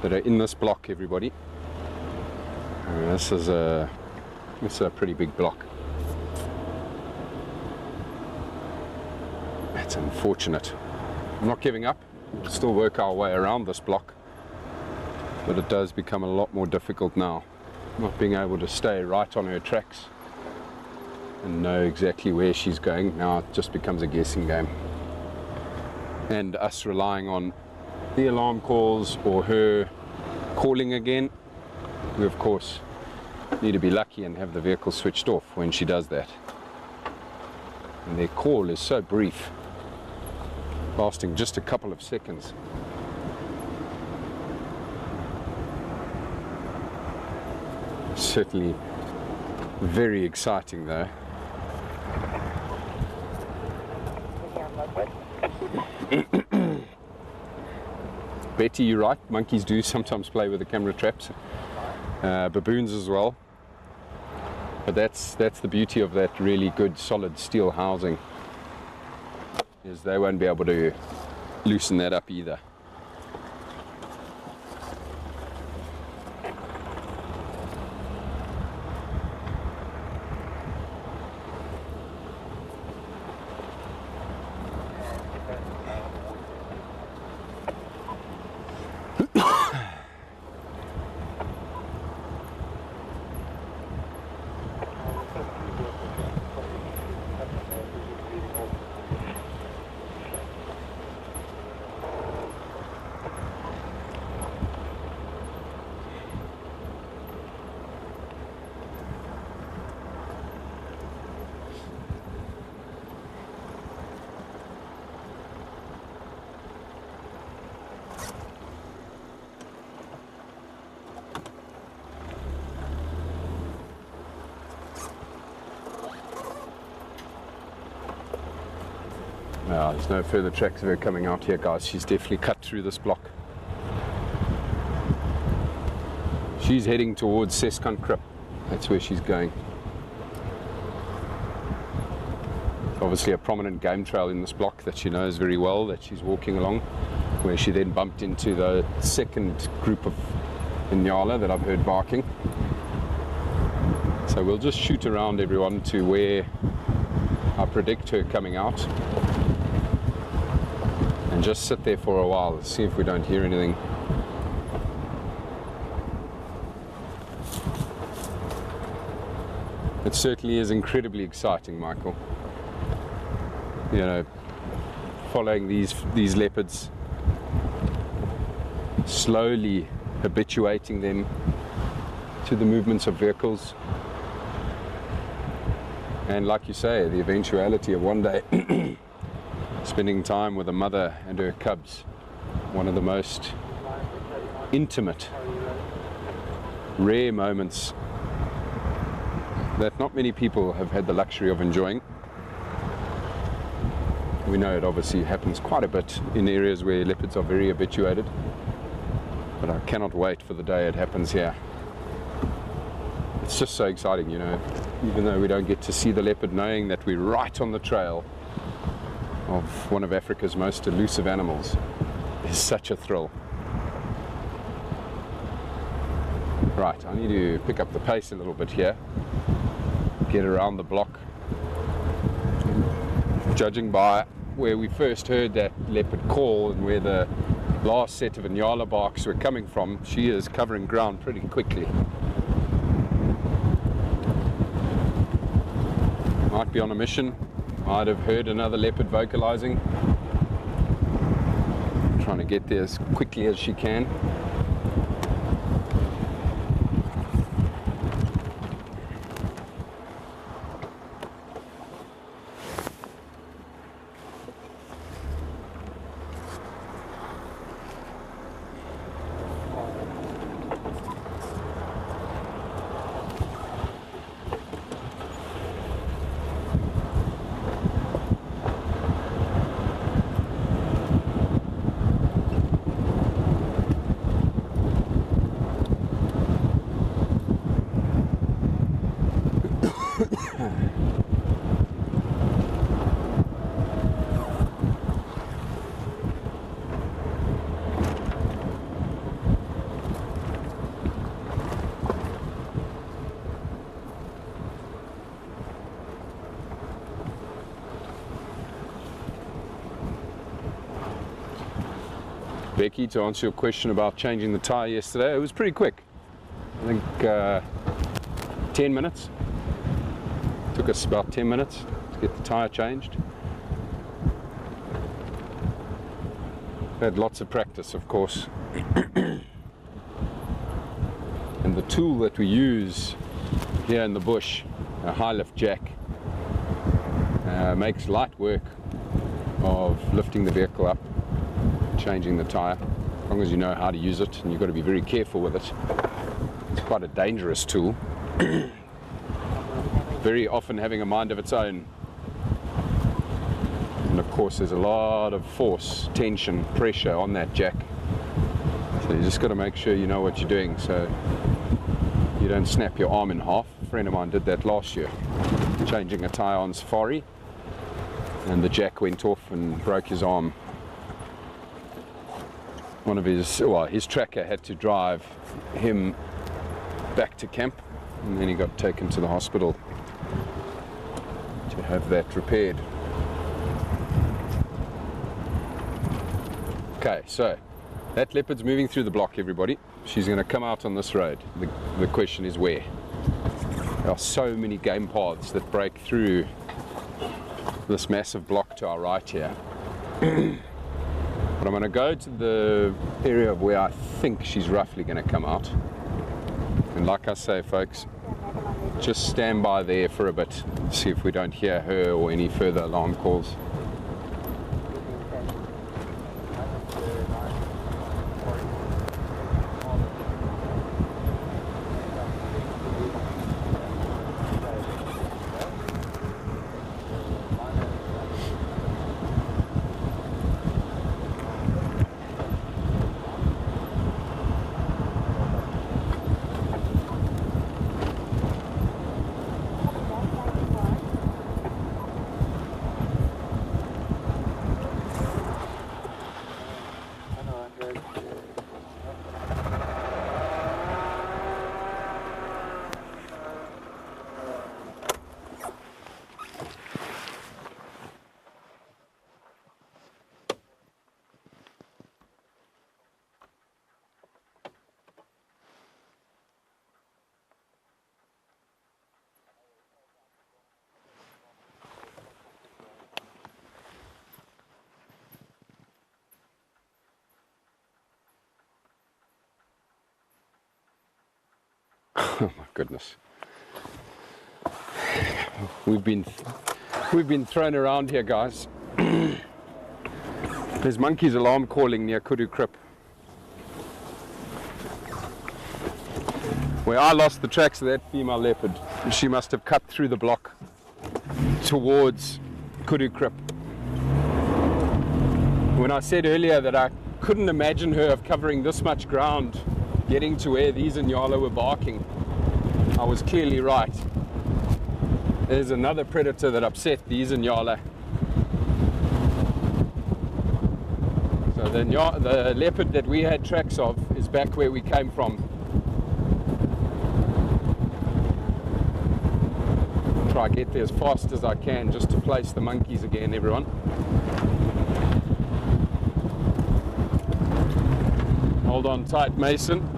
that are in this block, everybody. This is a pretty big block. That's unfortunate. I'm not giving up. We'll still work our way around this block. But it does become a lot more difficult now. Not being able to stay right on her tracks and know exactly where she's going. Now it just becomes a guessing game. And us relying on the alarm calls or her calling again. We of course need to be lucky and have the vehicle switched off when she does that. And their call is so brief, lasting just a couple of seconds. Certainly very exciting though. Betty, you're right, monkeys do sometimes play with the camera traps, baboons as well, but that's the beauty of that really good solid steel housing. is they won't be able to loosen that up either. There's no further tracks of her coming out here, guys. She's definitely cut through this block. She's heading towards Seskant Krip. That's where she's going. Obviously a prominent game trail in this block that she knows very well, that she's walking along, where she then bumped into the second group of Inyala that I've heard barking. So we'll just shoot around everyone to where I predict her coming out. And just sit there for a while, see if we don't hear anything. It certainly is incredibly exciting, Michael. You know, following these leopards, slowly habituating them to the movements of vehicles. And like you say, the eventuality of one day spending time with a mother and her cubs, one of the most intimate, rare moments that not many people have had the luxury of enjoying. We know it obviously happens quite a bit in areas where leopards are very habituated, but I cannot wait for the day it happens here. It's just so exciting, you know, even though we don't get to see the leopard, knowing that we're right on the trail of one of Africa's most elusive animals is such a thrill. Right, I need to pick up the pace a little bit here, get around the block. Judging by where we first heard that leopard call and where the last set of Inyala barks were coming from, she is covering ground pretty quickly. Might be on a mission. Might have heard another leopard vocalizing. Trying to get there as quickly as she can. Becky, to answer your question about changing the tyre yesterday, it was pretty quick. I think 10 minutes. Took us about 10 minutes to get the tyre changed. Had lots of practice, of course. And the tool that we use here in the bush, a high lift jack, makes light work of lifting the vehicle up, changing the tyre, as long as you know how to use it, and you've got to be very careful with it. It's quite a dangerous tool. Very often having a mind of its own. And of course there's a lot of force, tension, pressure on that jack. So you just got to make sure you know what you're doing so you don't snap your arm in half. A friend of mine did that last year, changing a tyre on Safari. and the jack went off and broke his arm. One of his tracker had to drive him back to camp, and then he got taken to the hospital to have that repaired. Okay, so that leopard's moving through the block, everybody. She's going to come out on this road. The question is where? There are so many game paths that break through this massive block to our right here. But I'm going to go to the area of where I think she's roughly going to come out. And like I say, folks, just stand by there for a bit, see if we don't hear her or any further alarm calls. Oh my goodness. We've been thrown around here, guys. There's monkeys alarm calling near Kudu Krip. Where I lost the tracks of that female leopard, she must have cut through the block towards Kudu Krip. When I said earlier that I couldn't imagine her of covering this much ground getting to where these Inyala were barking, I was clearly right. There's another predator that upset these Inyala. So the leopard that we had tracks of is back where we came from. Try to get there as fast as I can just to place the monkeys again, everyone. Hold on tight, Mason.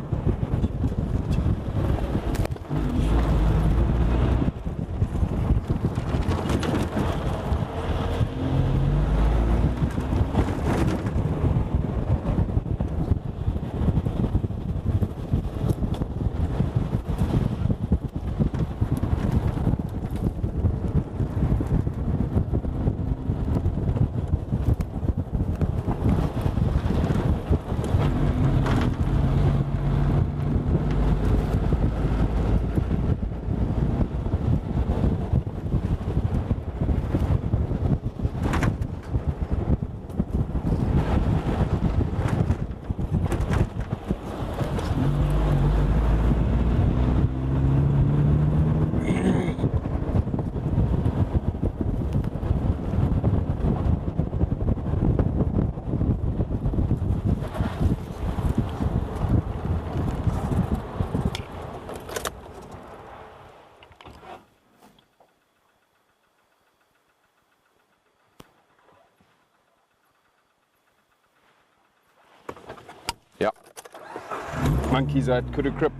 Yeah, monkeys at Kudu Krip.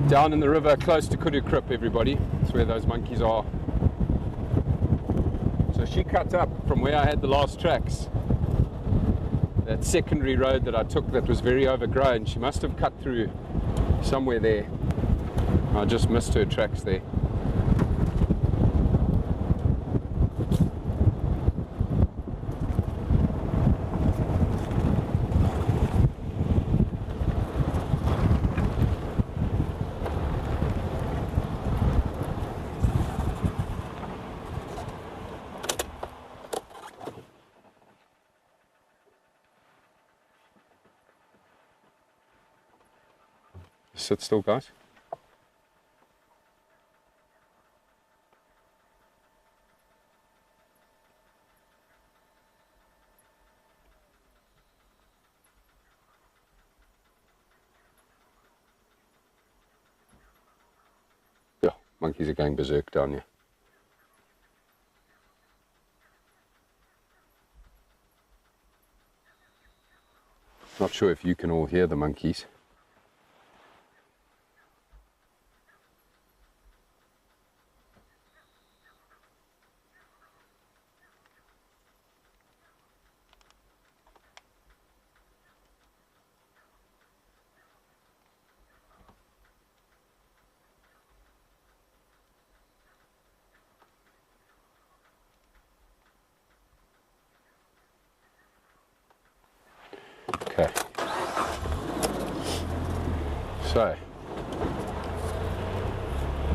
Down in the river close to Kudu Krip, everybody. That's where those monkeys are. So she cut up from where I had the last tracks. That secondary road that I took that was very overgrown, she must have cut through somewhere there. I just missed her tracks there. Sit still, guys. Monkeys are going berserk down here. Not sure if you can all hear the monkeys. Okay. So,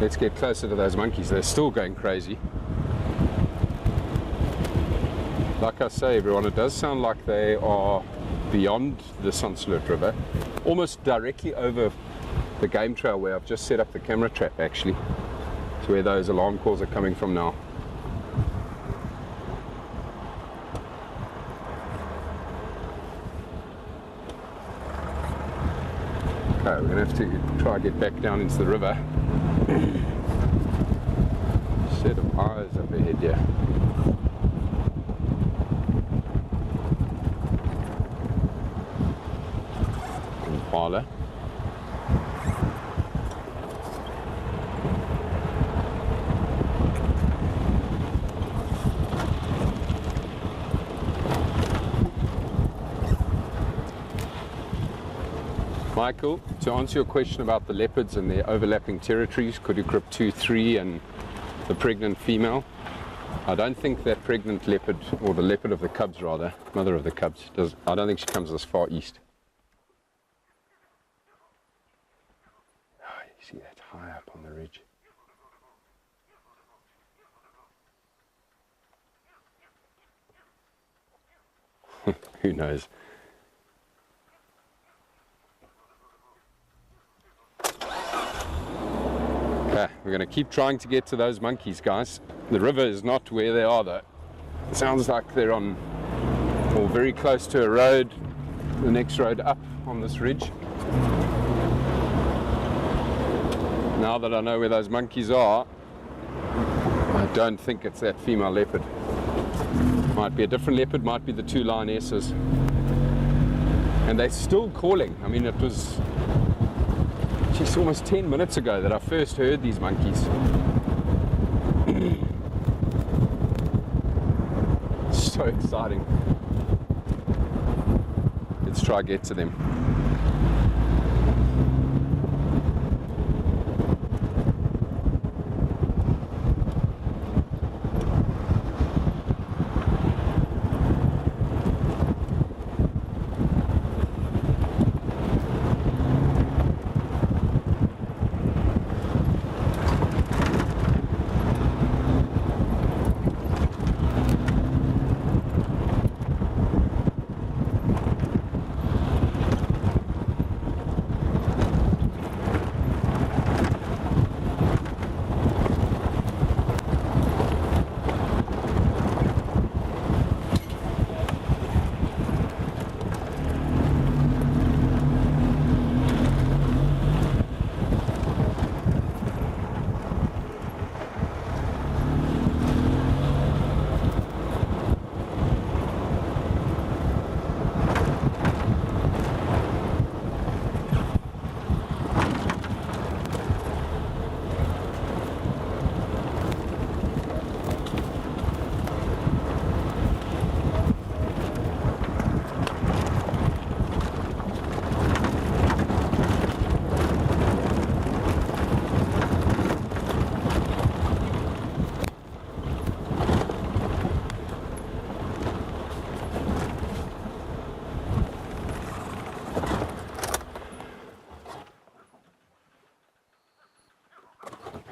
let's get closer to those monkeys. They're still going crazy. Like I say, everyone, it does sound like they are beyond the Sunsloot River, almost directly over the game trail where I've just set up the camera trap, actually. It's where those alarm calls are coming from now. Okay, we're going to have to try and get back down into the river. Set of eyes up ahead here. Impala. Michael, to answer your question about the leopards and their overlapping territories, Kudu-Krip 2-3 and the pregnant female, I don't think that pregnant leopard, or the leopard of the cubs rather, mother of the cubs, I don't think she comes this far east. Oh, you see that high up on the ridge. Who knows? Okay, we're going to keep trying to get to those monkeys, guys. The river is not where they are, though. It sounds like they're on, or very close to a road, the next road up on this ridge. Now that I know where those monkeys are, I don't think it's that female leopard. Might be a different leopard, might be the two lionesses. And they're still calling. I mean, it was just almost 10 minutes ago that I first heard these monkeys. So exciting. Let's try to get to them.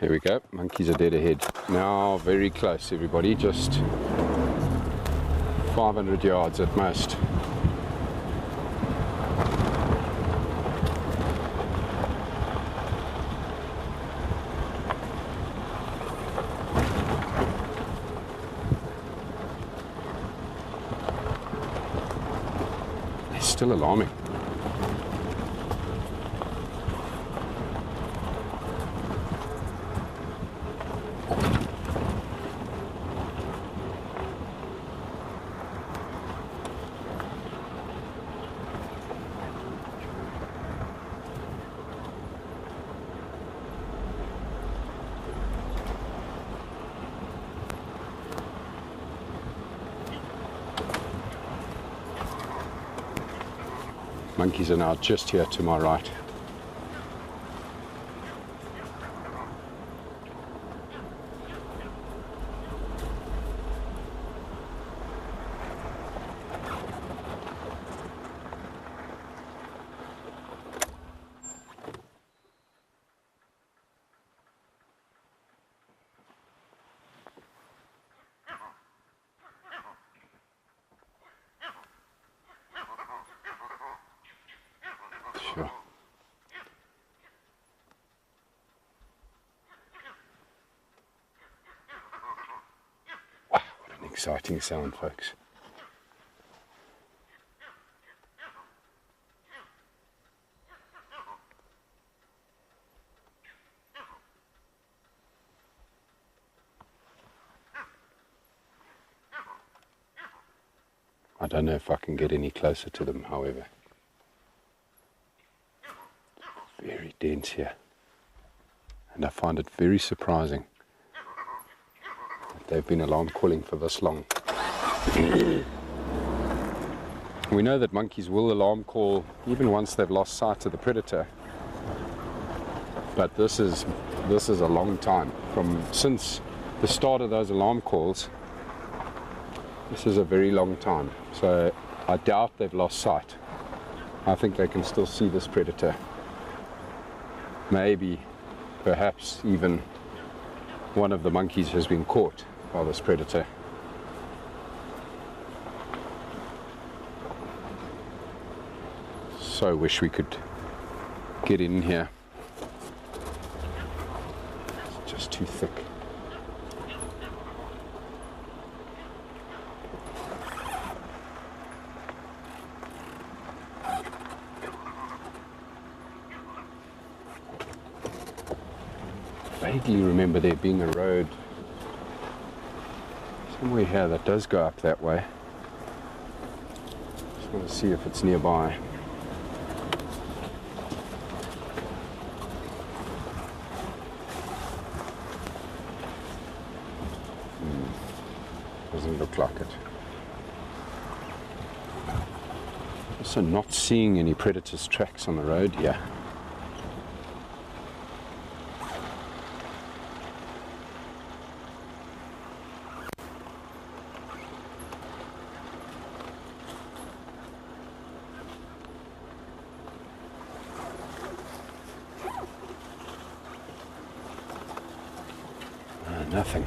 Here we go, monkeys are dead ahead. Now very close, everybody, just 500 yards at most. They're still alarming. Monkeys are now just here to my right. Sure. Wow, what an exciting sound, folks. I don't know if I can get any closer to them, however. Very dense here, and I find it very surprising that they've been alarm calling for this long. We know that monkeys will alarm call even once they've lost sight of the predator, but this is a long time. Since the start of those alarm calls, this is a very long time. So I doubt they've lost sight. I think they can still see this predator. Maybe, perhaps even one of the monkeys has been caught by this predator. So wish we could get in here. It's just too thick. I vaguely remember there being a road somewhere here that does go up that way. Just want to see if it's nearby. Doesn't look like it. Also not seeing any predators' tracks on the road here. Nothing.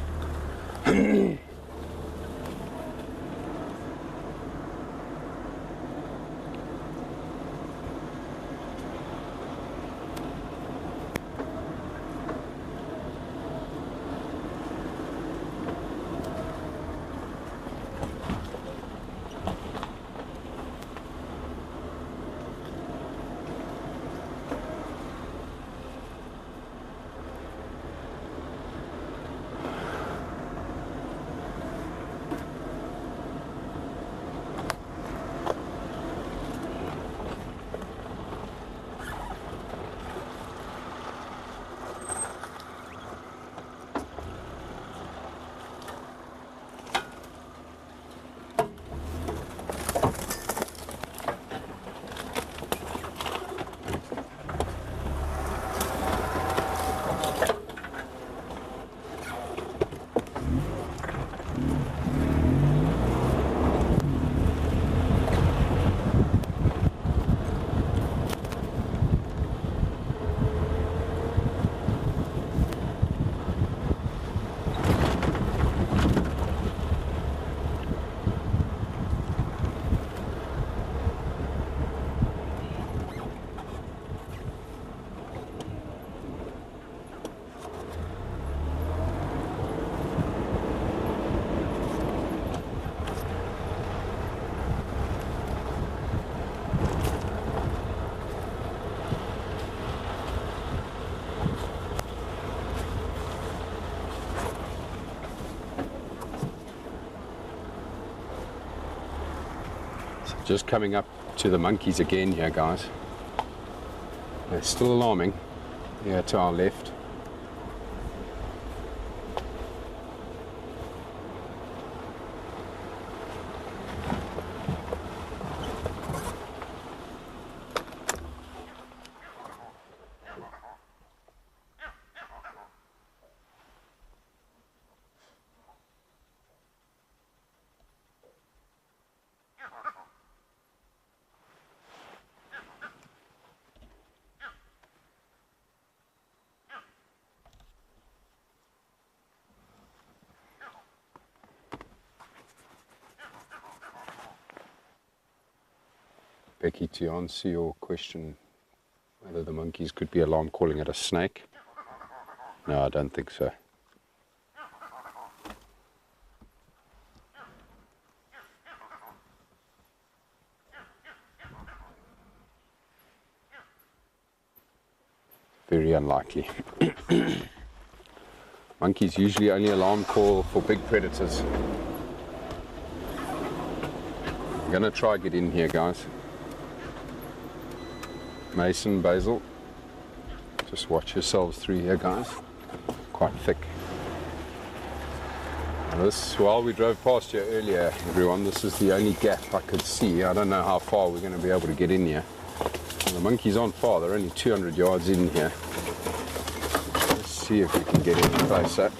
Just coming up to the monkeys again here, guys. They're still alarming here to our left. Becky, to answer your question, whether the monkeys could be alarm calling at a snake. No, I don't think so. Very unlikely. Monkeys usually only alarm call for big predators. I'm gonna try get in here, guys. Mason, Basil, just watch yourselves through here, guys. Quite thick. Now this, while we drove past here earlier, everyone, this is the only gap I could see. I don't know how far we're going to be able to get in here. And the monkeys aren't far, they're only 200 yards in here. Let's see if we can get in closer.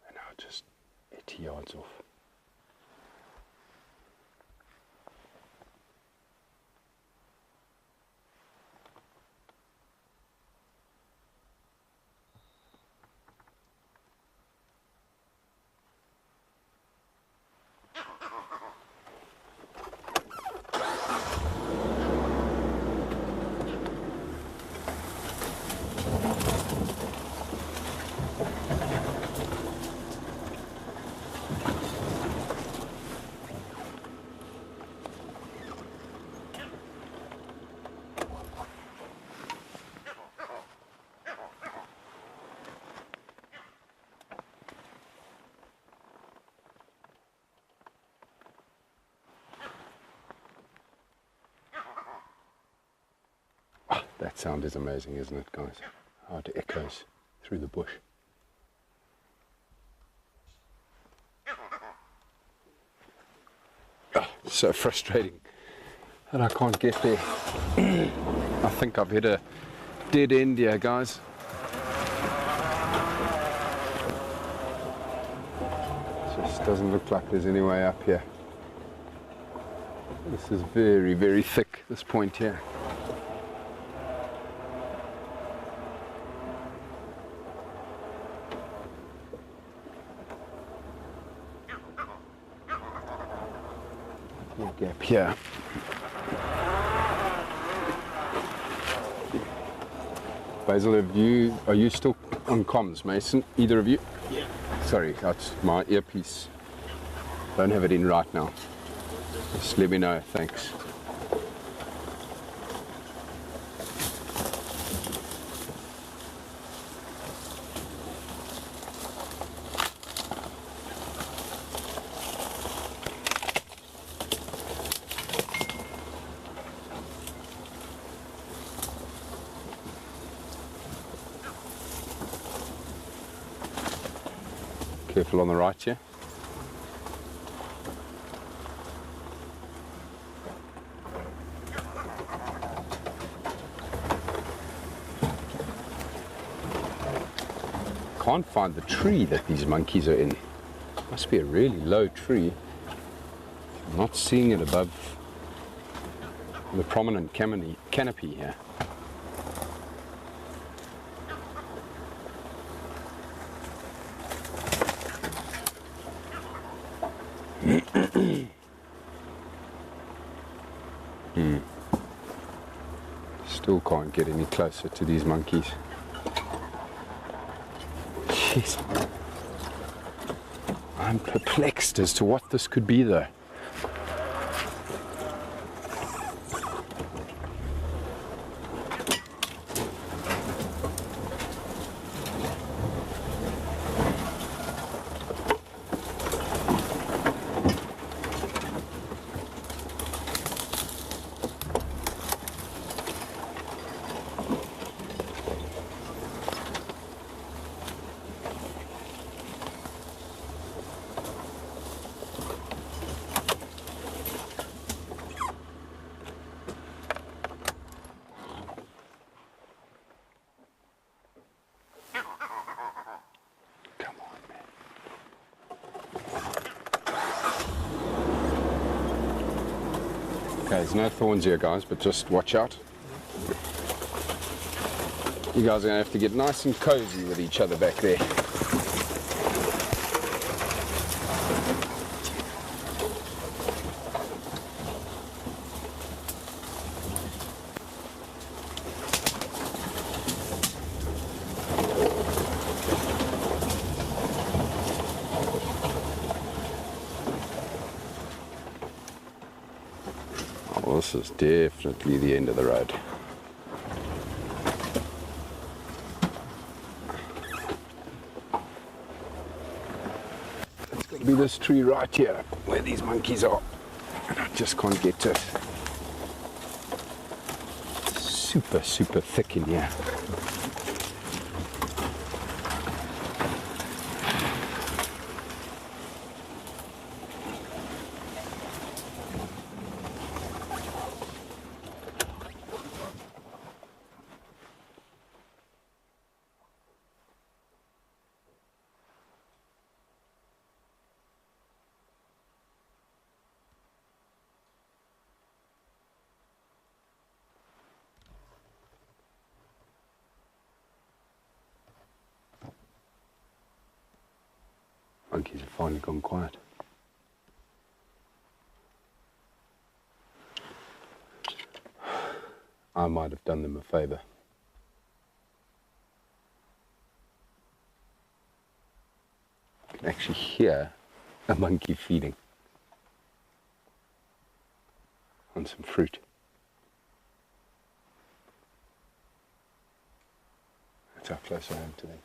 And now just 80 yards off. That sound is amazing, isn't it, guys? How it echoes through the bush. Oh, it's so frustrating that I can't get there. I think I've hit a dead end here, guys. Just doesn't look like there's any way up here. This is very, very thick, this point here. Gap here. Basil, are you still on comms, Mason? Either of you? Yeah. Sorry, that's my earpiece. Don't have it in right now. Just let me know, thanks. Careful on the right here. Can't find the tree that these monkeys are in. Must be a really low tree. I'm not seeing it above the prominent canopy here. Still can't get any closer to these monkeys. Jeez. I'm perplexed as to what this could be though. Okay, there's no thorns here, guys, but just watch out. You guys are going to have to get nice and cozy with each other back there. Well, this is definitely the end of the road. It's got to be this tree right here where these monkeys are. And I just can't get to it. Super, super thick in here. Monkeys have finally gone quiet. I might have done them a favour. I can actually hear a monkey feeding on some fruit. That's how close I am to them.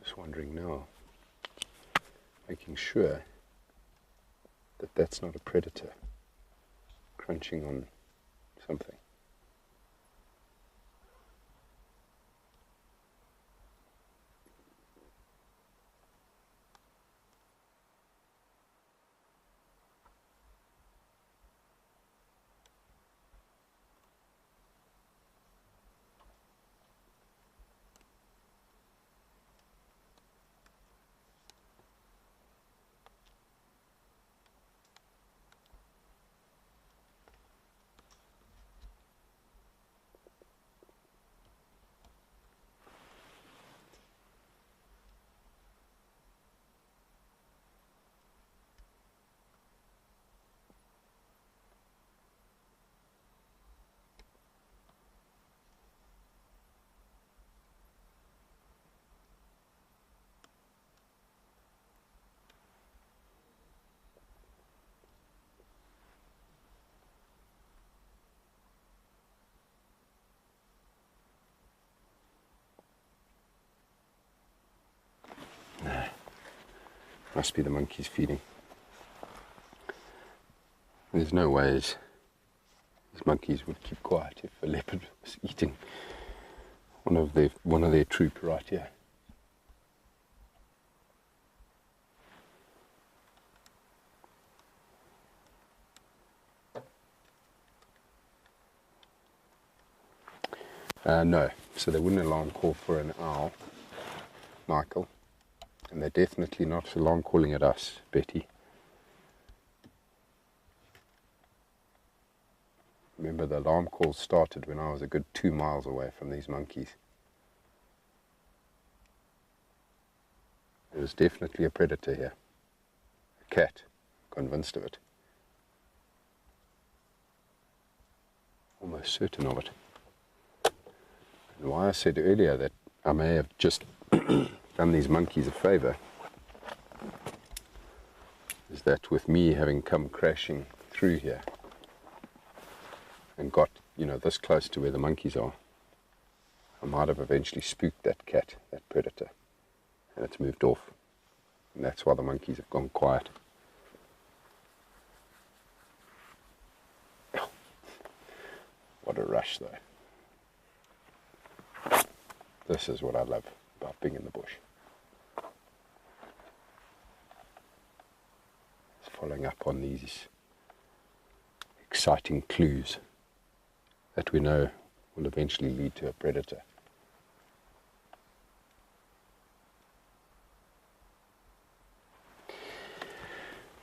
Just wondering now, making sure that that's not a predator crunching on something. Must be the monkeys feeding. There's no ways these monkeys would keep quiet if a leopard was eating one of their troop right here. No, so they wouldn't alarm call for an owl, Michael, and they're definitely not alarm calling at us, Betty. Remember, the alarm calls started when I was a good 2 miles away from these monkeys. There was definitely a predator here. A cat, convinced of it. Almost certain of it. And why I said earlier that I may have just done these monkeys a favor is that with me having come crashing through here and got, this close to where the monkeys are, I might have eventually spooked that cat, that predator, and it's moved off. And that's why the monkeys have gone quiet. What a rush, though. This is what I love about being in the bush. It's following up on these exciting clues that we know will eventually lead to a predator.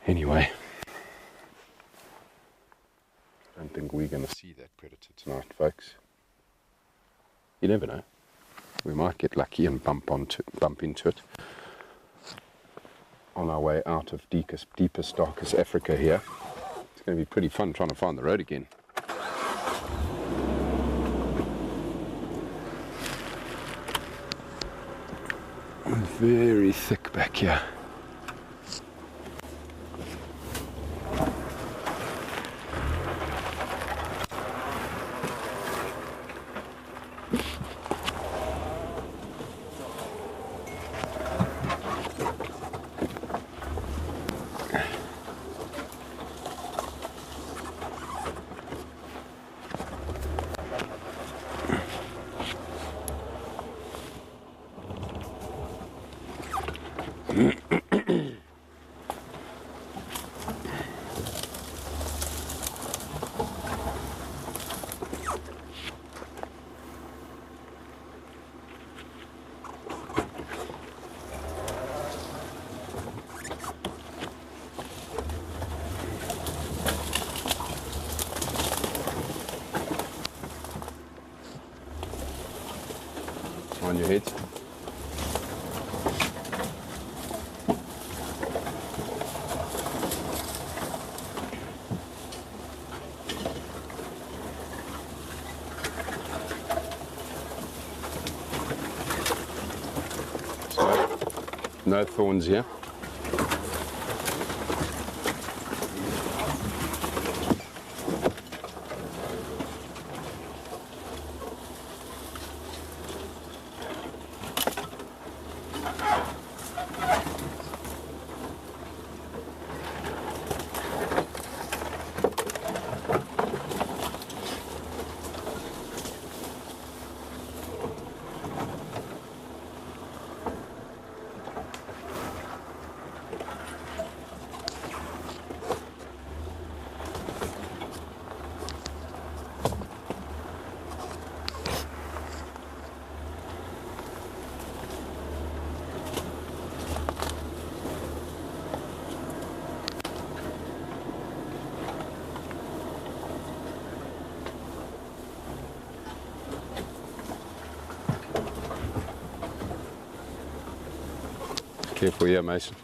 Anyway, I don't think we're going to see that predator tonight, folks. You never know. We might get lucky and bump into it on our way out of deepest, darkest Africa here. It's going to be pretty fun trying to find the road again. Very thick back here. On your heads. So, no thorns here. Careful here, Mason.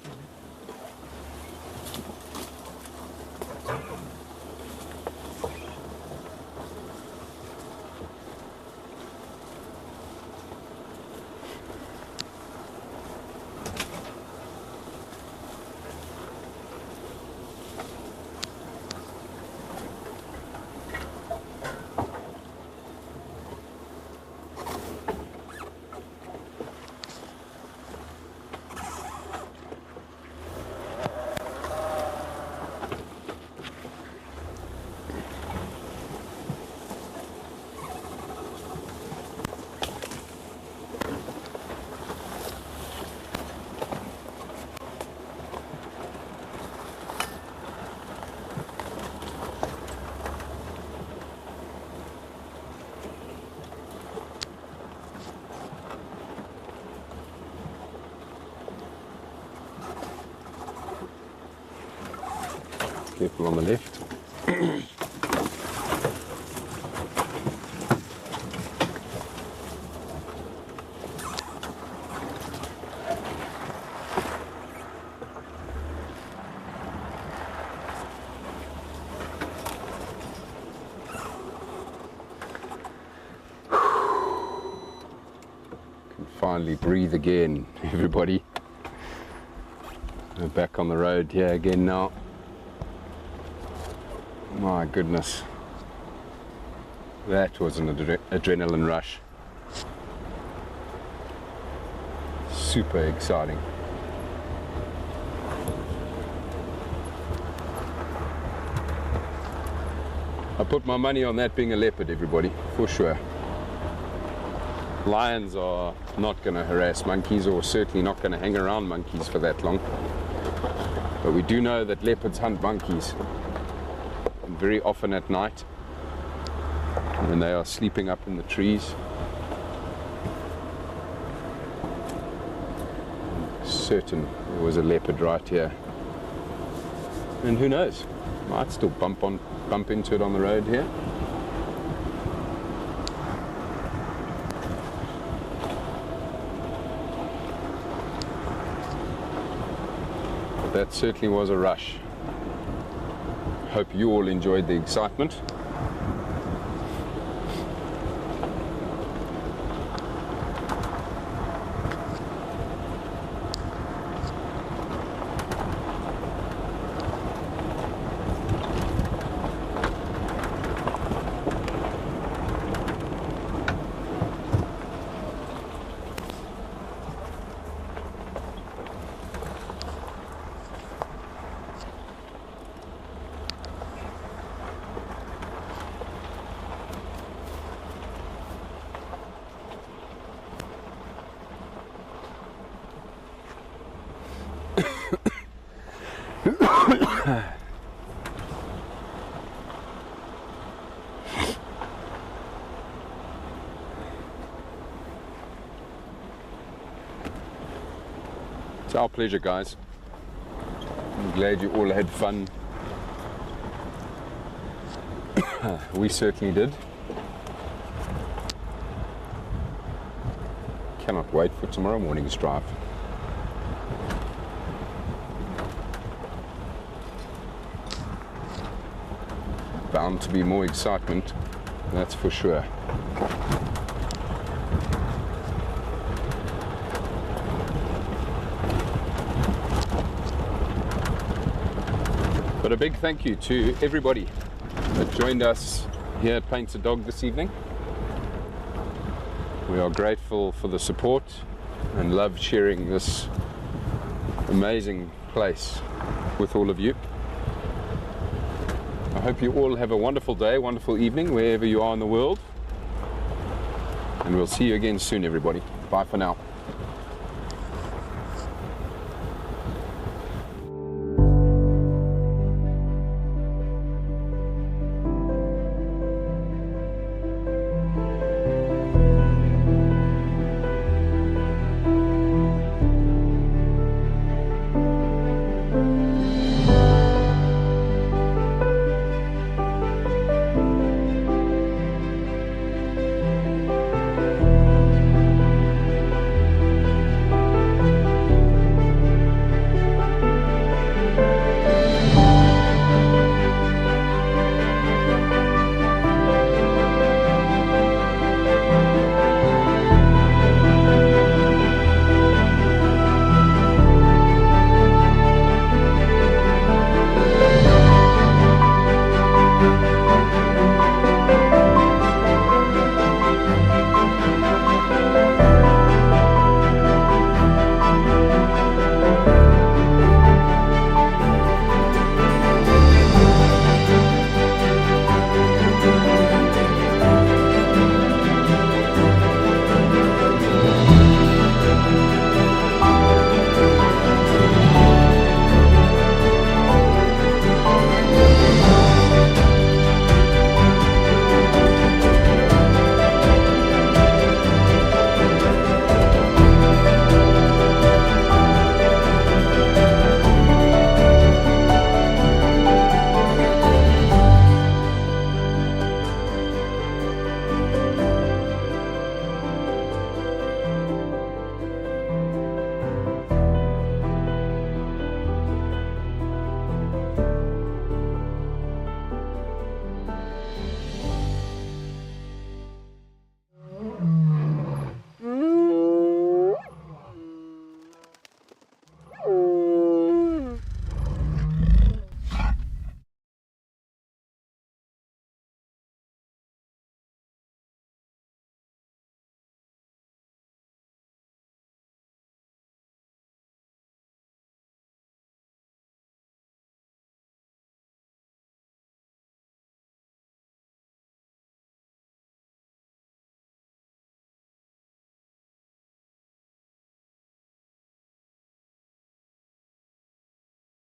Careful on the left. Can finally breathe again, everybody. We're back on the road here again now. My goodness, that was an adrenaline rush. Super exciting. I put my money on that being a leopard, everybody, for sure. Lions are not going to harass monkeys, or certainly not going to hang around monkeys for that long. But we do know that leopards hunt monkeys, and very often at night when they are sleeping up in the trees. Certain there was a leopard right here, and who knows, might still bump into it on the road here. But that certainly was a rush. Hope you all enjoyed the excitement. It's our pleasure, guys. I'm glad you all had fun. We certainly did. Cannot wait for tomorrow morning's drive. Bound to be more excitement, that's for sure. But a big thank you to everybody that joined us here at Painted Dog this evening. We are grateful for the support and love sharing this amazing place with all of you. I hope you all have a wonderful day, wonderful evening, wherever you are in the world. And we'll see you again soon, everybody. Bye for now.